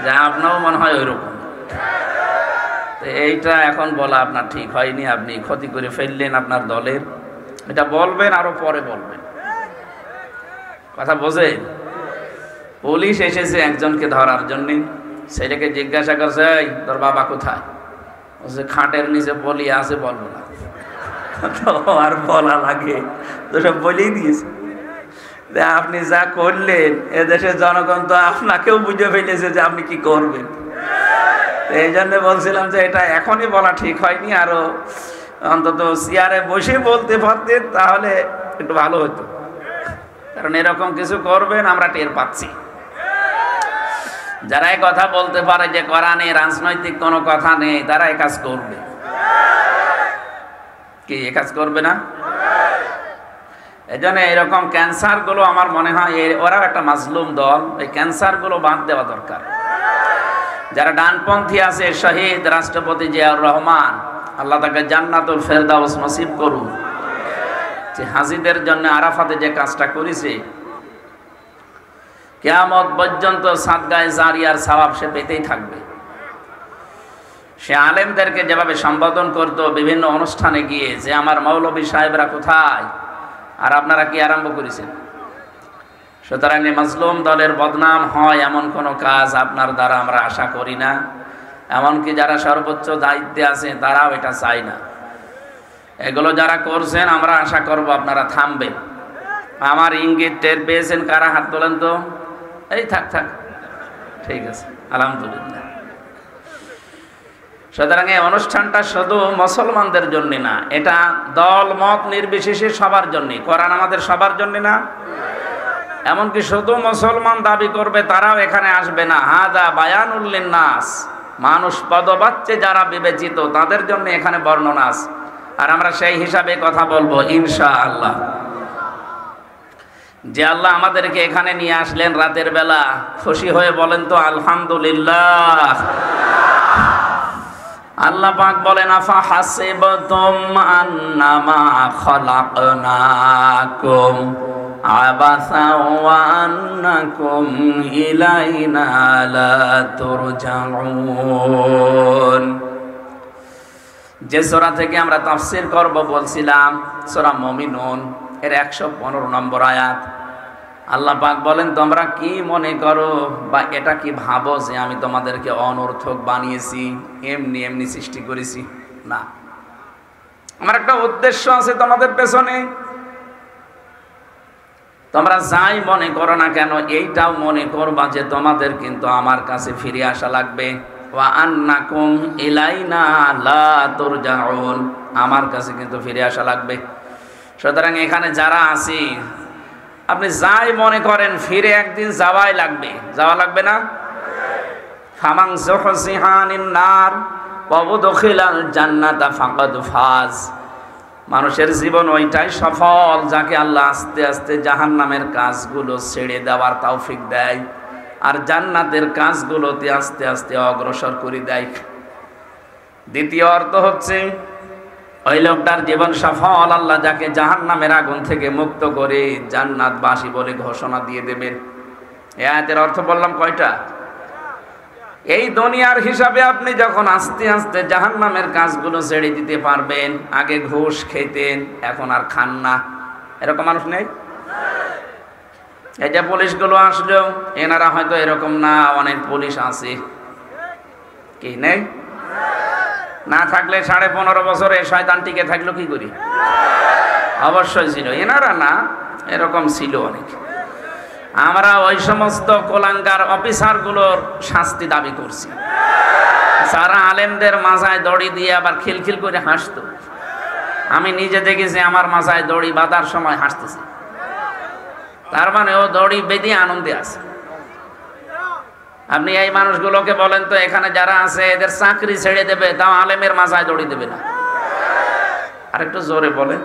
যে আপনারও মনে হয় ওইরকম। এইটা এখন বলা আপনার ঠিক হয়নি, আপনি ক্ষতি করে ফেললেন আপনার দলের। এটা বলবেন, আরো পরে বলবেন। কথা বোঝে? পুলিশ এসেছে একজনকে ধরার জন্য, ছেলেকে জিজ্ঞাসা করছে, এই তোর বাবা কোথায়? বলছে খাটের নিচে বলি আছে, বলবো না। তো আর বলা লাগে? তো সব বলেই দিয়েছে। আপনি যা করলেন, এদেশের জনগণ তো আপনাকেও বুঝে ফেলেছে যে আপনি কি করবেন। এই জন্য বলছিলাম যে এটা এখনই বলা ঠিক হয়নি, আরো অন্তত চেয়ারে বসে বলতে পারতেন, তাহলে একটু ভালো হতো। কারণ এরকম কিছু করবেন আমরা টের পাচ্ছি। যারা এই কথা বলতে পারে যে কোরআনে রাজনৈতিক কোনো কথা নেই, তারা এই কাজ করবে। কি এই কাজ করবে না? এই জন্য এরকম ক্যান্সার গুলো আমার মনে হয় ওরাও একটা মাজলুম দল, এই ক্যান্সার গুলো বাদ দেওয়া দরকার। যারা ডানপন্থী আছে, শহীদ রাষ্ট্রপতি জিয়াউর রহমান, আল্লাহ তাকে জান্নাতুল ফেরদাউস নসিব করুন। যে হাজিদের জন্য আরাফাতে যে কাজটা করেছে, কিয়ামত পর্যন্ত সাদগায়ে জারিয়ার সওয়াব সে পেতেই থাকবে। সে আলেমদেরকে যেভাবে সম্বোধন করতো বিভিন্ন অনুষ্ঠানে গিয়ে, যে আমার মৌলবী সাহেবরা কোথায়, আর আপনারা কি আরম্ভ করেছেন? সুতরাং মাজলুম দলের বদনাম হয় এমন কোনো কাজ আপনার দ্বারা আমরা আশা করি না। এমনকি যারা সর্বোচ্চ দায়িত্বে আছে তারাও এটা চায় না। এগুলো যারা করছেন আমরা আশা করব আপনারা থামবেন। আমার ইঙ্গিত টের পেয়েছেন কারা? হাত তোলেন তো। এই থাক থাক, ঠিক আছে, আলহামদুলিল্লাহ। সুতরাং এই অনুষ্ঠানটা শুধু মুসলমানদের জন্য না, এটা দল মত নির্বিশেষে সবার জন্য। কোরআন আমাদের সবার জন্য না, এমনকি শুধু মুসলমান দাবি করবে তারাও এখানে আসবে না। হাদা বায়ানুল লিন্নাস, মানুষ পদবাচ্চে যারা বিবেচিত তাদের জন্য এখানে বর্ণনা আছে। আর আমরা সেই হিসাবে কথা বলবো ইনশাআল্লাহ। যে আল্লাহ আমাদেরকে এখানে নিয়ে আসলেন রাতের বেলা, খুশি হয়ে বলেন তো আলহামদুলিল্লাহ। আল্লাহ পাক বলেন, আফা হাসিবতুম আন্নামা খালাকনাকুম আবাসা ওয়া আন্নাকুম ইলাইনা লা তুরজাউন। যে সূরা থেকে আমরা তাফসীর করব বলছিলাম, সূরা মুমিনুন এর 115 নম্বর আয়াত। আল্লাহ পাক বলেন, তোমরা কি মনে করো বা এটা কি ভাবো যে আমি তোমাদেরকে অনর্থক বানিয়েছি, এমনি এমনি সৃষ্টি করেছি? না, আমার একটা উদ্দেশ্য আছে তোমাদের পেছনে। তোমরা যাই মনে করো না কেন, এইটাও মনে করবা যে তোমাদের কিন্তু আমার কাছে ফিরে আসা লাগবে। ওয়া আন্নাকুম ইলাইনা লা তুরজাউন, আমার কাছে কিন্তু ফিরে আসা লাগবে। সুতরাং এখানে যারা আছি, আপনি যাই মনে করেন ফিরে একদিন যাওয়াই লাগবে। যাওয়া লাগবে না? ফামান যুহজিহা আনিন নার ওয়া উদখিলাল জান্নাতা ফাকাদ ফাজ। মানুষের জীবন ওইটাই সফল যাকে আল্লাহ আস্তে আস্তে জাহান্নামের কাজগুলো ছেড়ে দেওয়ার তৌফিক দেয়, আর জান্নাতের কাজগুলোতে আস্তে আস্তে অগ্রসর করে দেয়। দ্বিতীয় অর্থ হচ্ছে, ওই লোকটার জীবন সফল, আল্লাহ যাকে জাহান্নামের আগুন থেকে মুক্ত করে জান্নাতবাসী বলে ঘোষণা দিয়ে দেবেন। এই আয়াতের অর্থ বললাম কয়টা? এই দুনিয়ার হিসাবে আপনি যখন আস্তে আস্তে জাহান্নামের কাজগুলো ছেড়ে দিতে পারবেন। আগে ঘুষ খেতেন, এখন আর খান না। এরকম মানুষ নেই? এই যে পুলিশগুলো আসলো, এনারা হয়তো এরকম না, অনেক পুলিশ আছে। কি নেই? না থাকলে 15.5 বছরে শয়তান টিকে থাকলো কি করি? অবশ্যই ছিল। এনারা না, এরকম ছিল অনেক। আমরা ওই সমস্ত কোলাঙ্গার অফিসারগুলোর শাস্তি দাবি করছি, সারা আলেমদের মাথায় দড়ি দিয়ে আবার খিলখিল করে হাসতো। আমি নিজে দেখেছি আমার মাথায় দড়ি বাঁধার সময় হাসতেছে। তার মানে ও দড়ি বেঁধে আনন্দে আছে। আপনি এই মানুষগুলোকে বলেন তো, এখানে যারা আছে এদের চাকরি ছেড়ে দেবে, তাও আলেমের মাথায় দড়ি দেবে না। আরেকটু জোরে বলেন,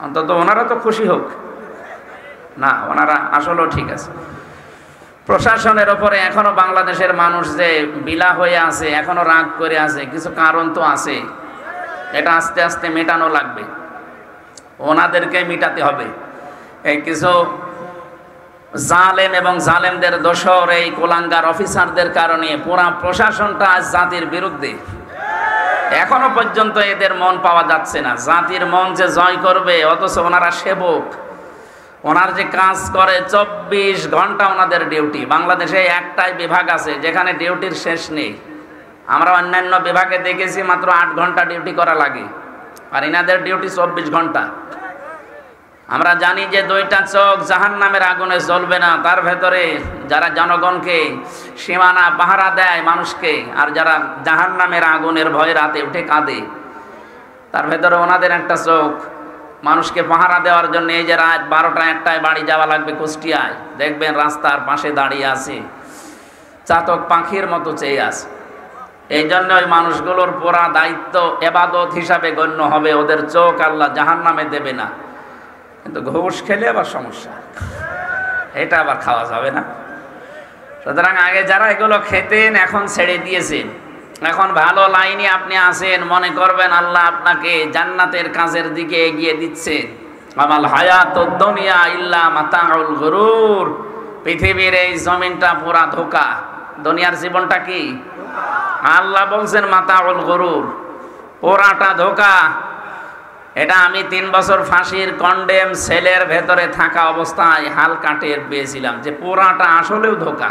অন্তত ওনারা তো খুশি হোক না। ওনারা আসলেও ঠিক আছে। প্রশাসনের ওপরে এখনো বাংলাদেশের মানুষ যে বিলা হয়ে আছে, এখনো রাগ করে আছে, কিছু কারণ তো আছে। এটা আস্তে আস্তে মেটানো লাগবে, ওনাদেরকে মেটাতে হবে। এই কিছু জালেম এবং জালেমদের দোসর এই কোলাঙ্গার অফিসারদের কারণে পুরা প্রশাসনটা আজ জাতির বিরুদ্ধে। এখনো পর্যন্ত এদের মন পাওয়া যাচ্ছে না, জাতির মন যে জয় করবে, অথচ ওনারা সেবক। ওনার যে কাজ করে 24 ঘন্টা ওনাদের ডিউটি। বাংলাদেশে একটাই বিভাগ আছে যেখানে ডিউটির শেষ নেই। আমরা অন্যান্য বিভাগে দেখেছি মাত্র 8 ঘন্টা ডিউটি করা লাগে, আর এনাদের ডিউটি 24 ঘন্টা। আমরা জানি যে 2টা চোখ জাহান্নামের আগুনে জ্বলবে না, তার ভেতরে যারা জনগণকে সীমানা পাহারা দেয় মানুষকে, আর যারা জাহান্নামের আগুনের ভয়ে রাতে উঠে কাঁদে, তার ভেতরে ওনাদের একটা চোখ মানুষকে পাহারা দেওয়ার জন্য। এই যে রাত 12টা 1টায় বাড়ি যাওয়া লাগবে কুষ্টিয়ায়, দেখবেন রাস্তার পাশে দাঁড়িয়ে আছে, চাতক পাখির মতো চেয়ে আছে। এই জন্য ওই মানুষগুলোর পুরা দায়িত্ব ইবাদত হিসাবে গণ্য হবে। ওদের চোখ আল্লাহ জাহান্নামে দেবে না। কিন্তু ঘুষ খেলে আবার সমস্যা, এটা আবার খাওয়া যাবে না। সুতরাং আগে যারা এগুলো খেতেন এখন ছেড়ে দিয়েছেন, এখন ভালো লাইনে আপনি আছেন, মনে করবেন আল্লাহ আপনাকে জান্নাতের কাজের দিকে এগিয়ে দিচ্ছেন। আমাল হায়াতুদ দুনিয়া ইল্লা মাতাউল গুরুর। পৃথিবীর এই জমিনটা পুরা ধোঁকা। দুনিয়ার জীবনটা কি? আল্লাহ বলছেন মাতাউল গুরুর, পুরাটা ধোঁকা। এটা আমি 3 বছর ফাঁসির কন্ডেম সেলের ভেতরে থাকা অবস্থায় হালকা টের পেয়েছিলাম যে পুরাটা আসলেও ধোঁকা।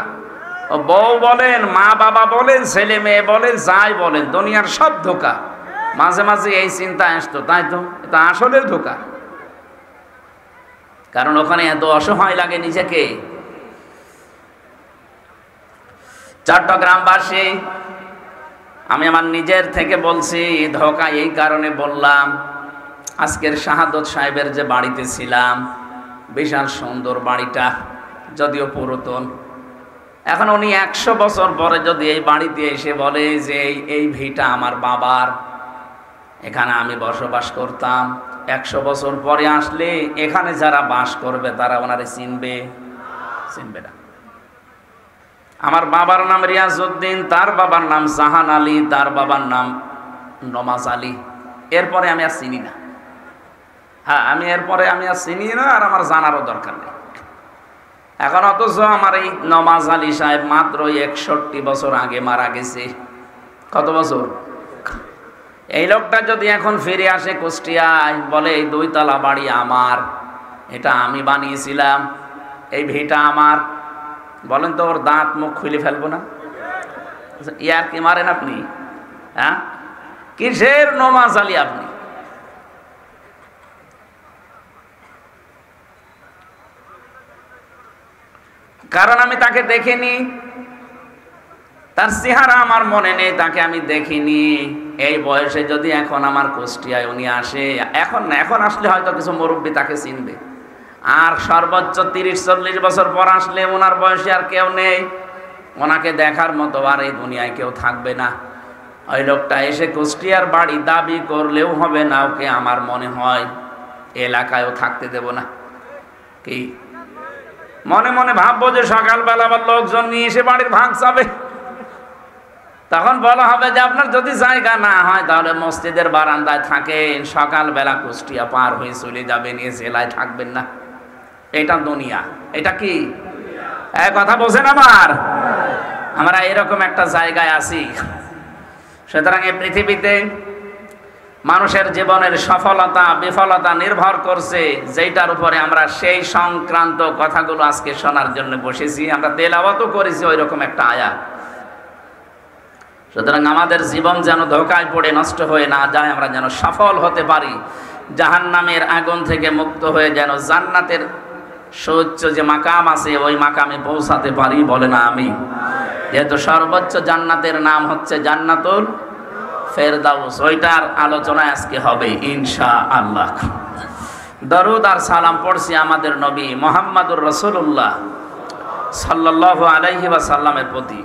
ও বউ বলেন, মা বাবা বলেন, ছেলে মেয়ে বলেন, যাই বলেন, দুনিয়ার সব ধোঁকা। মাঝে মাঝে এই চিন্তা আসতো, তাই তো এটা আসলেও ধোঁকা। কারণ ওখানে এত অসহায় লাগে নিজেকে। চট্টগ্রামবাসী, আমি আমার নিজের থেকে বলছি, ধোঁকা এই কারণে বললাম, আজকের শাহাদত সাহেবের যে বাড়িতে ছিলাম, বিশাল সুন্দর বাড়িটা, যদিও পুরাতন। এখন উনি 100 বছর পরে যদি এই বাড়িতে এসে বলে যে এই ভিটা আমার বাবার, এখানে আমি বসবাস করতাম, 100 বছর পরে আসলে এখানে যারা বাস করবে তারা ওনারে চিনবে? চিনবে না। আমার বাবার নাম রিয়াজউদ্দিন, তার বাবার নাম জাহান আলী, তার বাবার নাম নমাজ আলী। এরপরে আমি আর চিনি না। হ্যাঁ, এরপরে আমি আর চিনি না, আর আমার জানারও দরকার নেই। এখন অথচ আমার এই নমাজ আলী সাহেব মাত্র 61 বছর আগে মারা গেছে। কত বছর? এই লোকটা যদি এখন ফিরে আসে কুষ্টিয়ায়, বলে এই 2 তলা বাড়ি আমার, এটা আমি বানিয়েছিলাম, এই ভিটা আমার, বলেন তো ওর দাঁত মুখ খুলে ফেলবো না? ইয়ার কি মারেন আপনি? হ্যাঁ, কিসের নমাজ আলী আপনি? কারণ আমি তাকে দেখিনি, তার চেহারা আমার মনে নেই, তাকে আমি দেখিনি। এই বয়সে যদি এখন আমার কুষ্টিয়ায় উনি আসে, এখন আসলে হয়তো কিছু মুরব্বী তাকে চিনবে, আর সর্বোচ্চ 30-40 বছর পর আসলে ওনার বয়সে আর কেউ নেই, ওনাকে দেখার মতো আর এই দুনিয়ায় কেউ থাকবে না। ওই লোকটা এসে কুষ্টিয়ার বাড়ি দাবি করলেও হবে না, ওকে আমার মনে হয় এলাকায়ও থাকতে দেব না। কি মনে মনে ভাববো যে সকালবেলা আবার লোকজন নিয়ে এসে বাড়ির ভাগ চাবে, তখন বলা হবে যে আপনার যদি জায়গা না হয় তাহলে মসজিদের বারান্দায় থাকেন, সকালবেলা কুষ্টিয়া পার হয়ে চলে যাবেন, এ জেলায় থাকবেন না। এটা দুনিয়া। এটা কি কথা বোঝেন? আমরা এরকম একটা জায়গায় আছি। সুতরাং এই পৃথিবীতে মানুষের জীবনের সফলতা বিফলতা নির্ভর করছে যেটার উপরে আমরা সেই সংক্রান্ত কথাগুলো আজকে শোনার জন্য বসেছি। আমরা তেলাওয়াতও করেছি ওই রকম একটা আয়াত। সুতরাং আমাদের জীবন যেন ধোঁকায় পড়ে নষ্ট হয়ে না যায়, আমরা যেন সফল হতে পারি, জাহান্নামের আগুন থেকে মুক্ত হয়ে যেন জান্নাতের সুউচ্চ যে মাকাম আছে ওই মাকামে পৌঁছাতে পারি। বলে না আমি। যেহেতু সর্বোচ্চ জান্নাতের নাম হচ্ছে জান্নাতুল ফেরদাউস, ওইটার আলোচনা আজকে হবে ইনশাআল্লাহ। দরুদ আর সালাম পড়ছি আমাদের নবী মুহাম্মদুর রাসূলুল্লাহ সাল্লাল্লাহু আলাইহি ওয়াসাল্লামের প্রতি।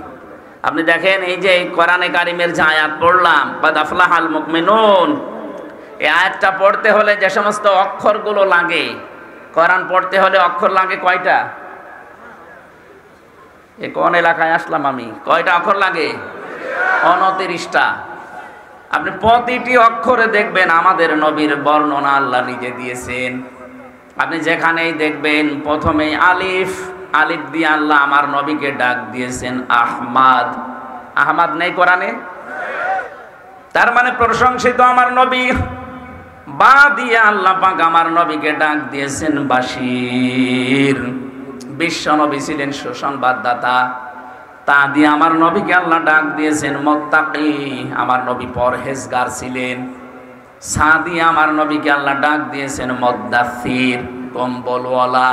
আপনি দেখেন এই যে কোরআনে কারিমের যে আয়াত পড়লাম, কাদ আফলাহাল মুমিনুন, এই আয়াতটা পড়তে হলে যে সমস্ত অক্ষরগুলো লাগে, কোরআন পড়তে হলে অক্ষর লাগে কয়টা? এ কোন এলাকায় আসলাম আমি? কয়টা অক্ষর লাগে? 29টা। আপনি প্রতিটি অক্ষরে দেখবেন আমাদের নবীর বর্ণনা আল্লাহ নিজে দিয়েছেন। আপনি যেখানেই দেখবেন প্রথমেই আলিফ, আলিফ দিয়ে আল্লাহ আমার নবীকে ডাক দিয়েছেন আহমাদ। আহমাদ নেই কোরআনে? তার মানে প্রশংসিত আমার নবী। বা দিয়ে আল্লাহ পাক আমার নবীকে ডাক দিয়েছেন বাশির, বিশ্ব নবী ছিলেন সুসংবাদদাতা। তা দিয়ে আমার নবীকে আল্লাহ ডাক দিয়েছেন মুত্তাকি, আমার নবী পরহেজগার ছিলেন। সা দিয়ে আমার নবীকে আল্লাহ ডাক দিয়েছেন মুদ্দাসসির, কম্বলওয়ালা।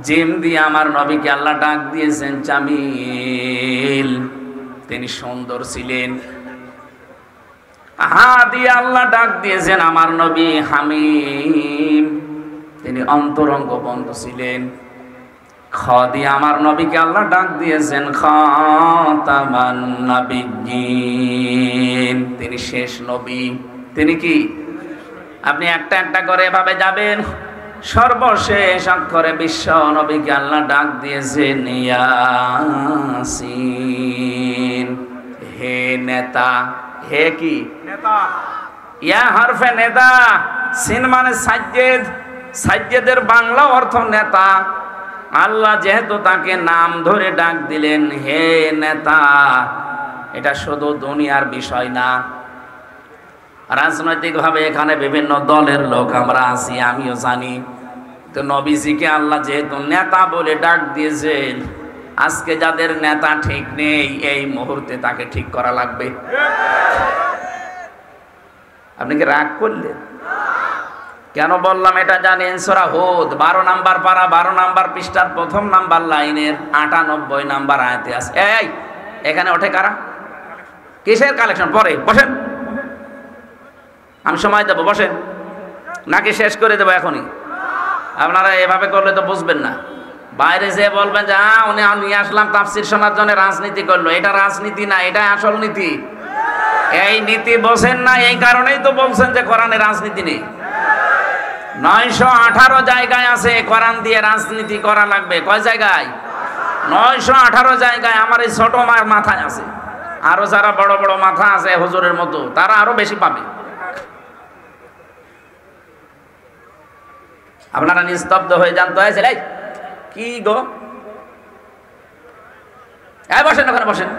জিম দিয়ে আমার নবীকে আল্লাহ ডাক দিয়েছেন জামিল, তিনি সুন্দর ছিলেন। হা দিয়ে আল্লাহ ডাক দিয়েছেন আমার নবী হামিম, তিনি অন্তরঙ্গ বন্ধু ছিলেন। খ দিয়ে আমার নবীকে আল্লাহ ডাক দিয়েছেন খাতামান নাবিয়্যিন, তিনি শেষ নবী। তিনি কি? আপনি একটা একটা করে এভাবে যাবেন, সর্বশেষ অক্ষরে বিশ্ব নবীকে আল্লাহ ডাক দিয়েছেন ইয়াসিন, হে নেতা। হে কি? নেতা। ইয়া হরফে নেতা, সিন মানে সাজ্জেদ, সাজ্জেদের বাংলা অর্থ নেতা। আল্লাহ যেহেতু তাকে নাম ধরে ডাক দিলেন হে নেতা, এটা শুধু দুনিয়ার বিষয় না, রাজনৈতিকভাবে এখানে বিভিন্ন দলের লোক আমরা আছি, আমিও জানি। তো নবীজিকে আল্লাহ যেহেতু নেতা বলে ডাক দিয়েছেন, আজকে যাদের নেতা ঠিক নেই এই মুহূর্তে তাকে ঠিক করা লাগবে। আপনি কি রাগ করলেন? কেন বললাম এটা জানেন? সূরা হুদ 12 নাম্বার পারা 12 নাম্বার পৃষ্ঠার প্রথম নাম্বার লাইনের 98 নাম্বার আয়াতে আছে। এই এখানে ওঠে কারা? কিসের কালেকশন? পরে বসেন, আমি সময় দেবো, বসেন। নাকি শেষ করে দেবো এখনই? আপনারা এভাবে করলে তো বুঝবেন না। বাইরে যে বলবেন যে উনি নিয়ে আসলাম তাফসীর শোনার জন্য, রাজনীতি করলো। এটা রাজনীতি না, এটা আসল নীতি। এই নীতি বোঝেন না, এই কারণেই তো বলছেন যে কোরআনে রাজনীতি নেই। 918 জায়গায় আছে কোরআন দিয়ে রাজনীতি করা লাগবে। কয় জায়গায়? 918 জায়গায়। আমার এই ছোট মাথায় আছে, আরো যারা বড় বড় মাথা আছে হুজুরের মতো, তারা আরো বেশি পাবে। আপনারা নিস্তব্ধ হয়ে যান তো। এই কি গো, বসেন ওখানে, বসেন।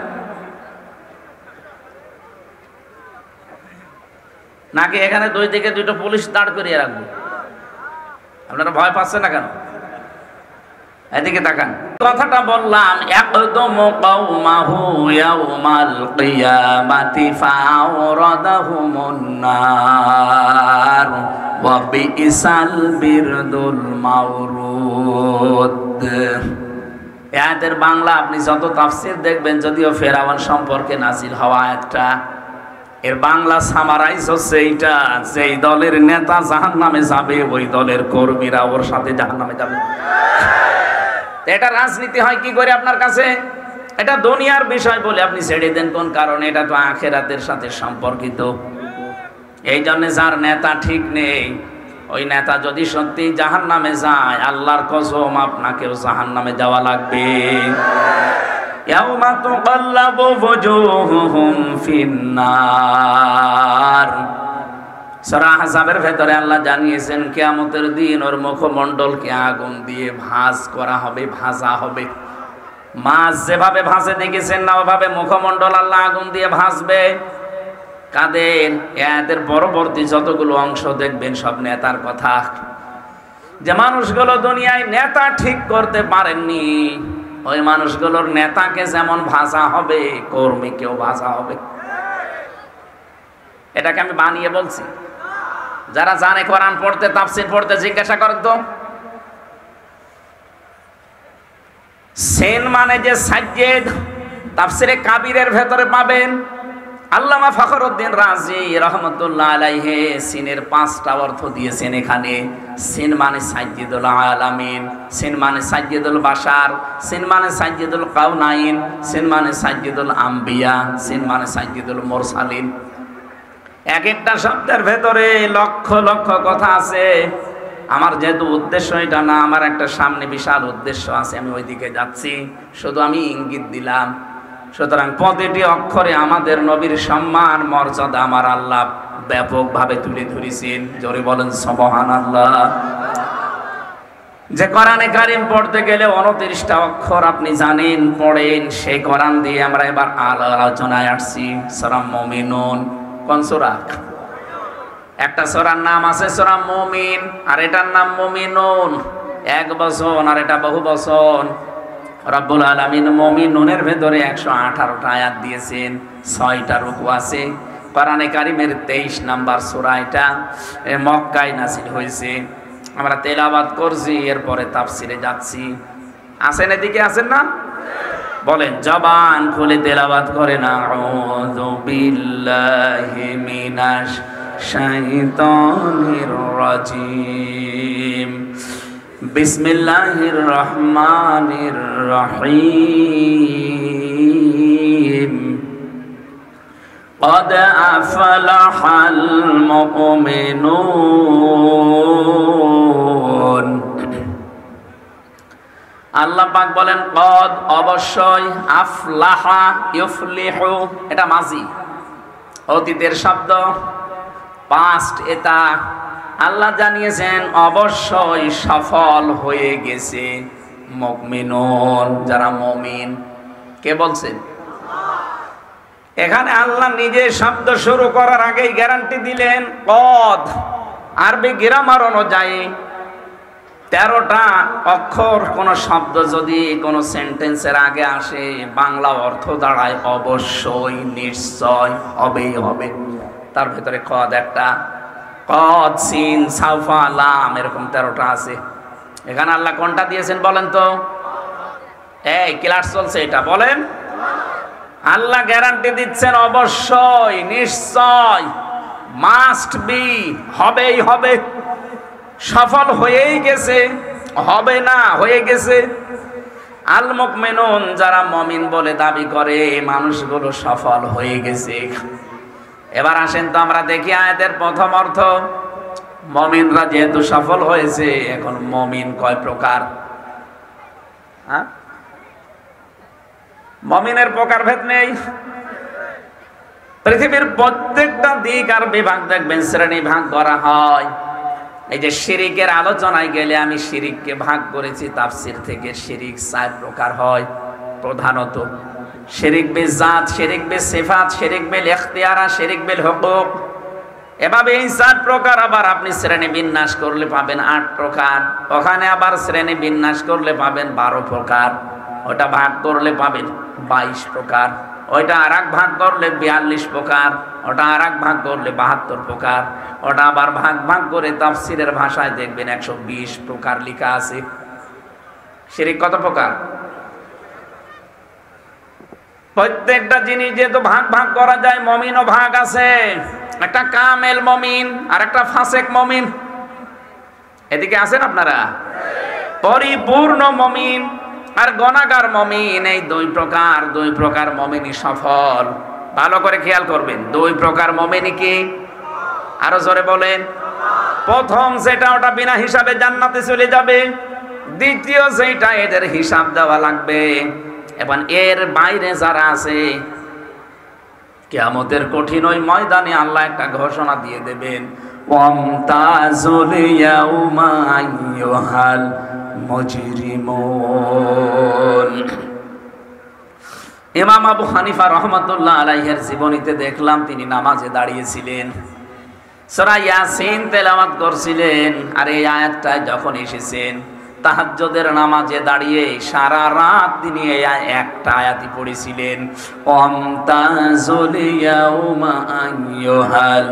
নাকি এখানে দুই দিকে দুটো পুলিশ দাঁড় করিয়ে রাখবো? আপনারা ভয় পাচ্ছেন না কেন? এদিকে তাকান। কথাটা বললাম, ইয়াকদুমু কওমাহু ইয়াউমাল কিয়ামাতি ফাআওরাদাহুমুন নার ওয়া বিইসাল বিরদুল মাওরুদ। আয়াতের বাংলা আপনি যত তাফসীর দেখবেন, যদিও ফেরাউন সম্পর্কে নাজিল হওয়া আয়াতটা, এর বাংলা সামারাইজ হচ্ছে এইটা, যেই দলের নেতা জাহান্নামে যাবে ওই দলের কর্মীরা ওর সাথে জাহান্নামে যাবে। এটা রাজনীতি হয় কি করে আপনার কাছে? এটা দুনিয়ার বিষয় বলে আপনি ছেড়ে দেন কোন কারণে? এটা তো আখিরাতের সাথে সম্পর্কিত। এই জন্য যার নেতা ঠিক নেই, ওই নেতা যদি সত্যি জাহান্নামে যায়, আল্লাহর কসম আপনাকেও জাহান্নামে যাওয়া লাগবে। ইয়াউমা তুকাল্লাবু ওয়ুজুহুহুম ফিন্নার। সূরা আহজাবের ভেতরে আল্লাহ জানিয়েছেন কিয়ামতের দিন ওর মুখমণ্ডলকে আগুন দিয়ে ভাঁজ করা হবে, ভাজা হবে। মাছ যেভাবে ভাজে দেখেছেন না, ওভাবে মুখমণ্ডল আল্লাহ আগুন দিয়ে ভাজবে। কাদের? আয়াতের পরবর্তী যতগুলো অংশ দেখবেন সব নেতার কথা। যে মানুষগুলো দুনিয়ায় নেতা ঠিক করতে পারেননি, ওই মানুষগুলোর নেতাকে যেমন ভাজা হবে, কর্মীকেও ভাজা হবে। এটাকে আমি বানিয়ে বলছি। যারা জানে কোরআন পড়তে, তাফসীর পড়তে জিজ্ঞাসা করেন তো। সিন মানে যে সাজ্জেদ, তাফসিরে কাবিরের ভেতরে পাবেন। আল্লামা ফখরুদ্দিন রাজি রহমতুল্লাহ আলাইহি সিনের 5টা অর্থ দিয়েছেন এখানে। সিন মানে সাইয়্যিদুল আলামিন, সিন মানে সাইয়্যিদুল বাশার, সিন মানে সাইয়্যিদুল কাউনাইন, সিন মানে সাইয়্যিদুল আম্বিয়া, সিন মানে সাইয়্যিদুল মুরসালিন। এক একটা শব্দের ভেতরে লক্ষ লক্ষ কথা আছে। আমার যেহেতু উদ্দেশ্য এটা না, আমার একটা সামনে বিশাল উদ্দেশ্য আছে, আমি ওইদিকে যাচ্ছি, শুধু আমি ইঙ্গিত দিলাম। সুতরাং প্রতিটি অক্ষরে আমাদের নবীর সম্মান মর্যাদা আমার আল্লাহ ব্যাপকভাবে তুলে ধরেছেন। জোরে বলেন সুবহানাল্লাহ। যে কোরআনে কারীম পড়তে গেলে 29টা অক্ষর আপনি জানেন, পড়েন, সেই কোরআন দিয়ে আমরা এবার আলোচনায় আসছি। সূরা মুমিনুন। কোন সূরা? একটা সূরার নাম আছে সূরা মুমিন, আর এটার নাম মুমিনুন। এক বচন আর এটা বহু বচন। রব্বুল আলামিন মুমিনুনের ভেতরে 118টা আয়াত দিয়েছেন, 6টা রুকু আছে। কোরআনে কারীমের 23 নাম্বার সূরা, এটা মক্কায় নাযিল হয়েছে। আমরা তেলাওয়াত করছি, এরপরে তাফসিরে যাচ্ছি। আছেন এদিকে, আছেন না? বলেন, জবান খুলে তেলাওয়াত করেন। আউযু বিল্লাহি মিনাশ শাইতানির রাজিম, বিসমিল্লাহির রহমানির রহিম, قد أفلح المؤمنون। আল্লাহ পাক বলেন কদ, অবশ্যই, আফলাহা ইউফলিহু এটা মাজি, অতীতের শব্দ, পাস্ট এটা। আল্লাহ জানিয়েছেন অবশ্যই সফল হয়ে গেছে মুমিনুন, যারা মুমিন। কে বলছেন? এখানে আল্লাহ নিজে শব্দ শুরু করার আগেই গ্যারান্টি দিলেন কদ। আরবি গ্রামার অনুযায়ী 13টা অক্ষর কোন শব্দ যদি কোন সেন্টেন্সের আগে আসে, বাংলা অর্থ দাঁড়ায় অবশ্যই, নিশ্চয়, হবেই হবে। তার ভেতরে কদ একটা, কদ, সিন, সাউফা, লাম, এরকম 13টা আছে। এখানে আল্লাহ কোনটা দিয়েছেন বলেন তো? এই ক্লাস চলছে, এটা বলেন। আল্লাহ গ্যারান্টি দিচ্ছেন অবশ্যই, নিশ্চয়, মাস্ট বি, হবেই হবে, সফল হয়েই গেছে, হবে না, হয়ে গেছে। আল মুমিনুন, যারা মুমিন বলে দাবি করে, মানুষগুলো সফল হয়ে গেছে। এবার আসেন তো আমরা দেখি আয়াতের প্রথম অর্থ। মুমিনরা যেহেতু সফল হয়েছে, এখন মুমিন কয় প্রকার? হ্যাঁ, মুমিনের প্রকারভেদ নেই। পৃথিবীর প্রত্যেকটা দিক আর বিভাগ দেখবেন শ্রেণী ভাগ করা হয়। এই যে শিরিকের আলোচনায় গেলে আমি শিরিককে ভাগ করেছি তাফসির থেকে। শিরিক 4 প্রকার হয় প্রধানত। শিরিক বিল জাত, শিরিক বিল সিফাত, শিরিক বিল ইখতিয়ারা, শিরিক বিল হুকুক। এভাবে এই 4 প্রকার আবার আপনি শ্রেণী বিন্যাস করলে পাবেন 8 প্রকার। ওখানে আবার শ্রেণী বিন্যাস করলে পাবেন 12 প্রকার। ওটা ভাগ করলে পাবেন 22 প্রকার। ওইটা আর এক ভাগ করলে 42 প্রকার। ওটা আর এক ভাগ করলে 72 প্রকার। ওটা আবার ভাগ ভাগ করে তাফসিরের ভাষায় দেখবেন 120 প্রকার লেখা আছে। শিরিক কত প্রকার? প্রত্যেকটা জিনিস যেহেতু ভাগ ভাগ করা যায়, মুমিনও ভাগ আছে। একটা কামেল মুমিন আর একটা ফাসেক মুমিন। এদিকে আছেন আপনারা? পরিপূর্ণ মুমিন আর গুনাহগার মুমিন, এই 2 প্রকার। 2 প্রকার মুমিনই সফল। ভালো করে খেয়াল করবেন, 2 প্রকার মুমিনই কি? আরো জোরে বলেন। প্রথম যেটা, ওটা বিনা হিসাবে জান্নাতে চলে যাবে। দ্বিতীয় যেটা, এদের হিসাব দেওয়া লাগবে। এবং এর বাইরে যারা আছে, কিয়ামতের কঠিন ওই ময়দানে আল্লাহ একটা ঘোষণা দিয়ে দেবেন, ওয়ামতাজুল ইয়াউমা আইয়ুহাল মুজরিমুন। ইমাম আবু হানিফা রাহমাতুল্লাহ আলাইহির জীবনীতে দেখলাম তিনি নামাজে দাঁড়িয়েছিলেন, সূরা ইয়াসিন তেলাওয়াত করছিলেন। আর এই আয়াতটা যখন এসেছেন, তাহাজ্জুদের নামাজে দাঁড়িয়ে সারা রাত তিনি এই একটা আয়াতই পড়েছিলেন, ওয়ামতাজুল ইয়াউমা আইয়ুহাল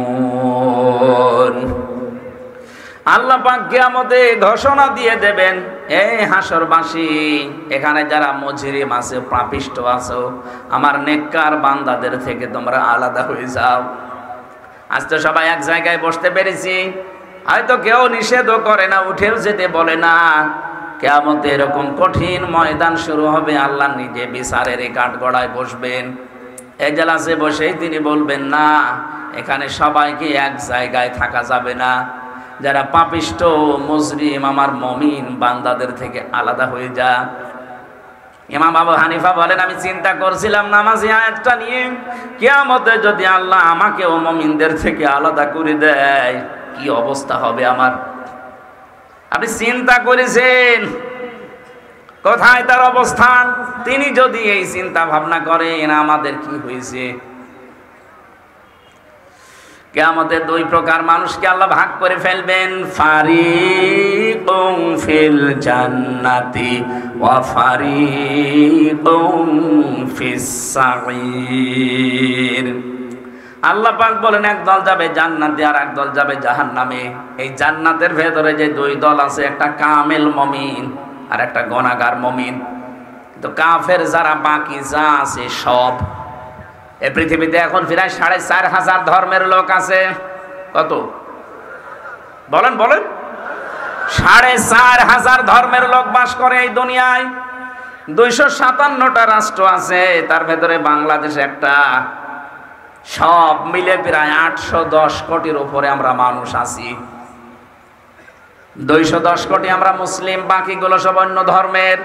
মুজরিমুন। আল্লাহ পাক কিয়ামতে ঘোষণা দিয়ে দেবেন, এই হাসরবাসী, এখানে যারা মুজরিম আছে, পাপিষ্ট আছো, আমার নেককার বান্দাদের থেকে তোমরা আলাদা হয়ে যাও। আজ তো সবাই এক জায়গায় বসতে পেরেছি, হয়তো কেউ নিষেধও করে না, উঠেও যেতে বলে না। কিয়ামতে এরকম কঠিন ময়দান শুরু হবে, আল্লাহ নিজে বিচারের এই কাঠগড়ায় বসবেন। এজলাসে বসেই তিনি বলবেন, না, এখানে সবাইকে এক জায়গায় থাকা যাবে না, যারা পাপিষ্ট মুজরিম আমার মুমিন বান্দাদের থেকে আলাদা হয়ে যা। ইমাম আবু হানিফা বলেন, আমি চিন্তা করছিলাম নামাজি আয়াতটা নিয়ে, কিয়ামতে যদি আল্লাহ আমাকে ও মুমিনদের থেকে আলাদা করে দেয়, কি অবস্থা হবে আমার। আপনি চিন্তা করেছেন কোথায় তার অবস্থান? তিনি যদি এই চিন্তা ভাবনা করেন আমাদের কি হয়েছে। কিয়ামতে দুই প্রকার মানুষকে আল্লাহ ভাগ করে ফেলবেন, ফারিকুম ফিল জান্নাতি ওয়া ফারিকুম ফিস সাঈর। আল্লাহ পাক বলেন, এক দল যাবে জান্নাতে আর এক দল যাবে জাহান্নামে। এই জান্নাতের ভেতরে যে দুই দল আছে, একটা কামেল মুমিন আর একটা গুনাহগার মুমিন। তো কাফের যারা, বাকি যা আছে সব, এই পৃথিবীতে এখন প্রায় 4,500 ধর্মের লোক আছে। কত বলেন বলেন? 4,500 ধর্মের লোক বাস করে এই দুনিয়ায়। 257টা রাষ্ট্র আছে, তার ভেতরে বাংলাদেশ একটা। সব মিলে প্রায় 810 কোটির উপরে আমরা মানুষ আছি। 210 কোটি আমরা মুসলিম, বাকিগুলো সব অন্য ধর্মের।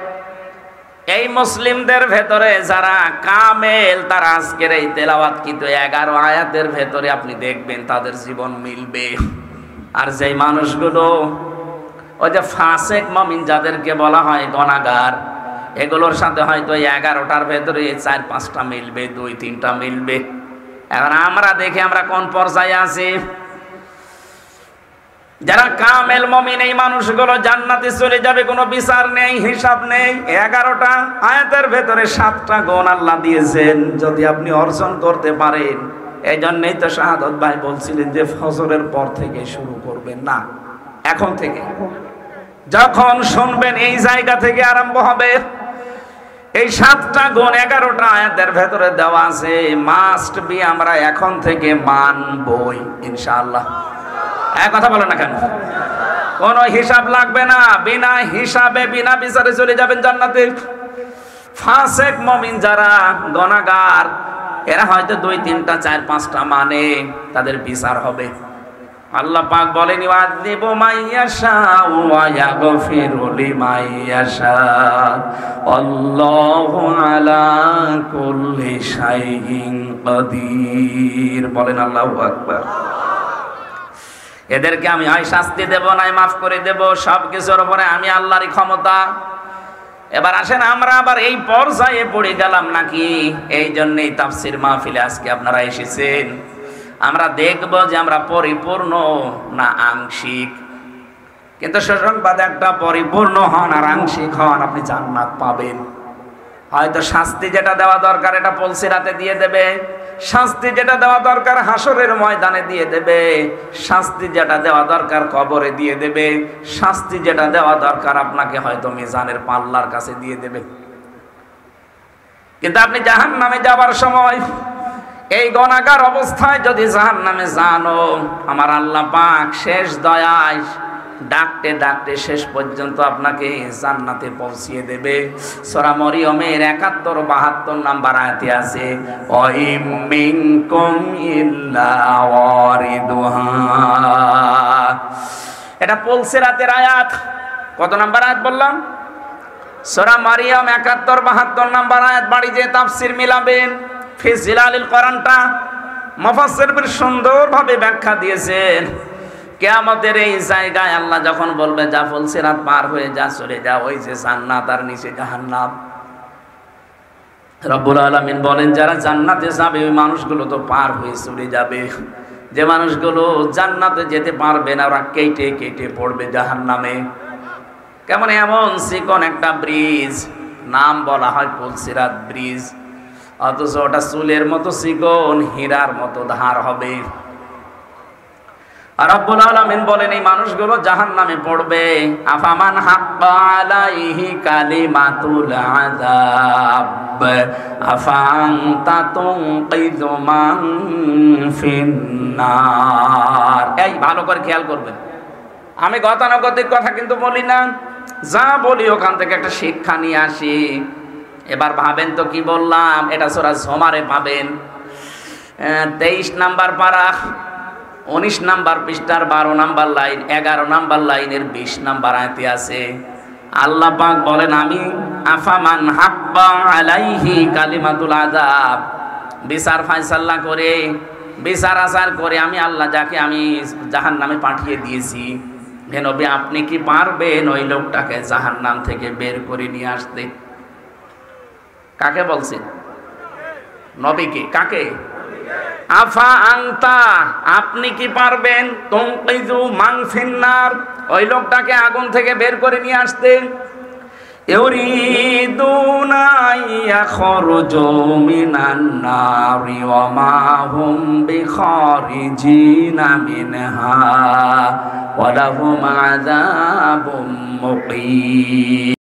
এই মুসলিমদের ভেতরে যারা কামেল, তারা আজকের এই তেলাওয়াত কিন্তু 11 আয়াতের ভেতরে আপনি দেখবেন তাদের জীবন মিলবে। আর যেই মানুষগুলো ওই যে ফাসেক মুমিন যাদেরকে বলা হয় গুনাহগার, এগুলোর সাথে হয়তো 11টার ভেতরে 4-5টা মিলবে, 2-3টা মিলবে। এখন আমরা দেখি আমরা কোন পর্যায়ে আছি। যারা কামেল মুমিন, এই মানুষগুলো জান্নাতে চলে যাবে, কোনো বিচার নেই, হিসাব নেই। 11টা আয়াতের ভেতরে 7টা গুণ আল্লাহ দিয়েছেন, যদি আপনি অর্জন করতে পারেন। এই জন্যই তো শাহাদত ভাই বলছিলেন যে ফজরের পর থেকে শুরু করবেন না, এখন থেকে। যখন শুনবেন এই জায়গা থেকে আরম্ভ হবে। এই 7টা গুণ 11টা আয়াতের ভেতরে দেওয়া আছে, মাস্ট বি আমরা এখন থেকে মানবই ইনশাআল্লাহ। এক কথা বলেন না কেন? কোনো হিসাব লাগবে না, বিনা হিসাবে বিনা বিচারে চলে যাবেন জান্নাতে। ফাসেক মুমিন যারা গুনাহগার, এরা হয়তো 2-3টা 4-5টা মানে, তাদের বিচার হবে। আল্লাহ পাক বলেন, ইউআযিবু মাইয়াশা ওয়া ইয়াগফিরু লিমাইয়াশা আল্লাহু আলা কুল্লি শাইইন কাদির। বলেন আল্লাহু আকবার। এদেরকে আমি হয় শাস্তি দেব, নাই মাফ করে দেব, সব কিছুর উপরে আমি আল্লাহরই ক্ষমতা। এবার আসেন আমরা আবার এই পর্যায়ে পড়ে গেলাম নাকি? এই জন্যই তাফসীর মাহফিলে আজকে আপনারা এসেছেন। আমরা দেখব যে আমরা পরিপূর্ণ না আংশিক। কিন্তু সুসংবাদ একটা, পরিপূর্ণ হন আর আংশিক হন, আপনি জান্নাত পাবেন। হয়তো শাস্তি যেটা দেওয়া দরকার এটা পুলসিরাতে দিয়ে দেবে, শাস্তি যেটা দেওয়া দরকার হাসরের ময়দানে দিয়ে দেবে, শাস্তি যেটা দেওয়া দরকার কবরে দিয়ে দেবে, শাস্তি যেটা দেওয়া দরকার আপনাকে হয়তো মিজানের পাল্লার কাছে দিয়ে দেবে। কিন্তু আপনি জাহান্নামে যাবার সময় এই গুনাহগার অবস্থায় যদি জাহান্নামে জানো, আমার আল্লাহ পাক শেষ দয়ায় ডাকতে ডাকতে শেষ পর্যন্ত আপনাকে জান্নাতে পৌঁছিয়ে দেবে। সূরা মরিয়মের 71-72 নাম্বার আয়াতে আছে, ওয়াইম মিনকুম ইল্লা ওয়ারিদুহা। এটা পুলসিরাতের আয়াত। কত নাম্বার আয়াত বললাম? সূরা মরিয়ম 71-72 নাম্বার আয়াত। বাড়ি যে তাফসীর মিলাবেন, ফি জিলালিল কোরআনটা মুফাসসিরগণ সুন্দরভাবে ব্যাখ্যা দিয়েছেন। কিয়ামতের এই জায়গায় আল্লাহ যখন বলবে যা পুলসিরাত পার হয়ে যা, চলে যা, ওই যে জান্নাত আর নিচে জাহান্নাম। রব্বুল আলামিন বলেন যারা জান্নাতে যাবে ওই মানুষগুলো তো পার হয়ে চলে যাবে। যে মানুষগুলো জান্নাতে যেতে পারবে না ওরা কেটে কেটে পড়বে জাহান্নামে। কেমন এমন চিকন একটা ব্রিজ, নাম বলা হয় পুলসিরাত ব্রিজ, অথচ ওটা চুলের মতো চিকন, হীরার মতো ধার হবে। রব্বুল আলামিন বলেন এই মানুষগুলো জাহান্নামে পড়বে। আফামান হাক্কা আলাইহি কালিমাতুল আযাব আফান্তা তুনকিযু মান ফিন্নার। এই ভালো করে খেয়াল করবেন, আমি গতানুগতিক কথা কিন্তু বলি না, যা বলি ওখান থেকে একটা শিক্ষা নিয়ে আসি। এবার ভাবেন তো কি বললাম, এটা সূরা জুমারে পাবেন 23 নাম্বার পারা 19 নাম্বার পৃষ্ঠার 12 নাম্বার লাইন 11 নাম্বার লাইনের 20 নাম্বার আয়াতে আছে। আল্লাহ পাক বলেন আমি আফামান হাক্কা আলাইহি কালিমাতুল আযাব, বিচার ফায়সালা করে বিচার আচার করে আমি আল্লাহ যাকে আমি জাহান্নামে পাঠিয়ে দিয়েছি, হে নবী আপনি কি পারবেন ওই লোকটাকে জাহান্নাম থেকে বের করে নিয়ে আসতে? কাকে বলছেন? নবীকে। কাকে? আফা আনতা, আপনি কি পারবেন তুনকিযু মান ফিন্নার, ওই লোকটাকে আগুন থেকে বের করে নিয়ে আসতে? ইউরিদুনা ইয়াখরুজু মিনান নারি ওয়া মা হুম বিখারিজিনা মিনহা ওয়া লাহুম আযাবুম মুকিম।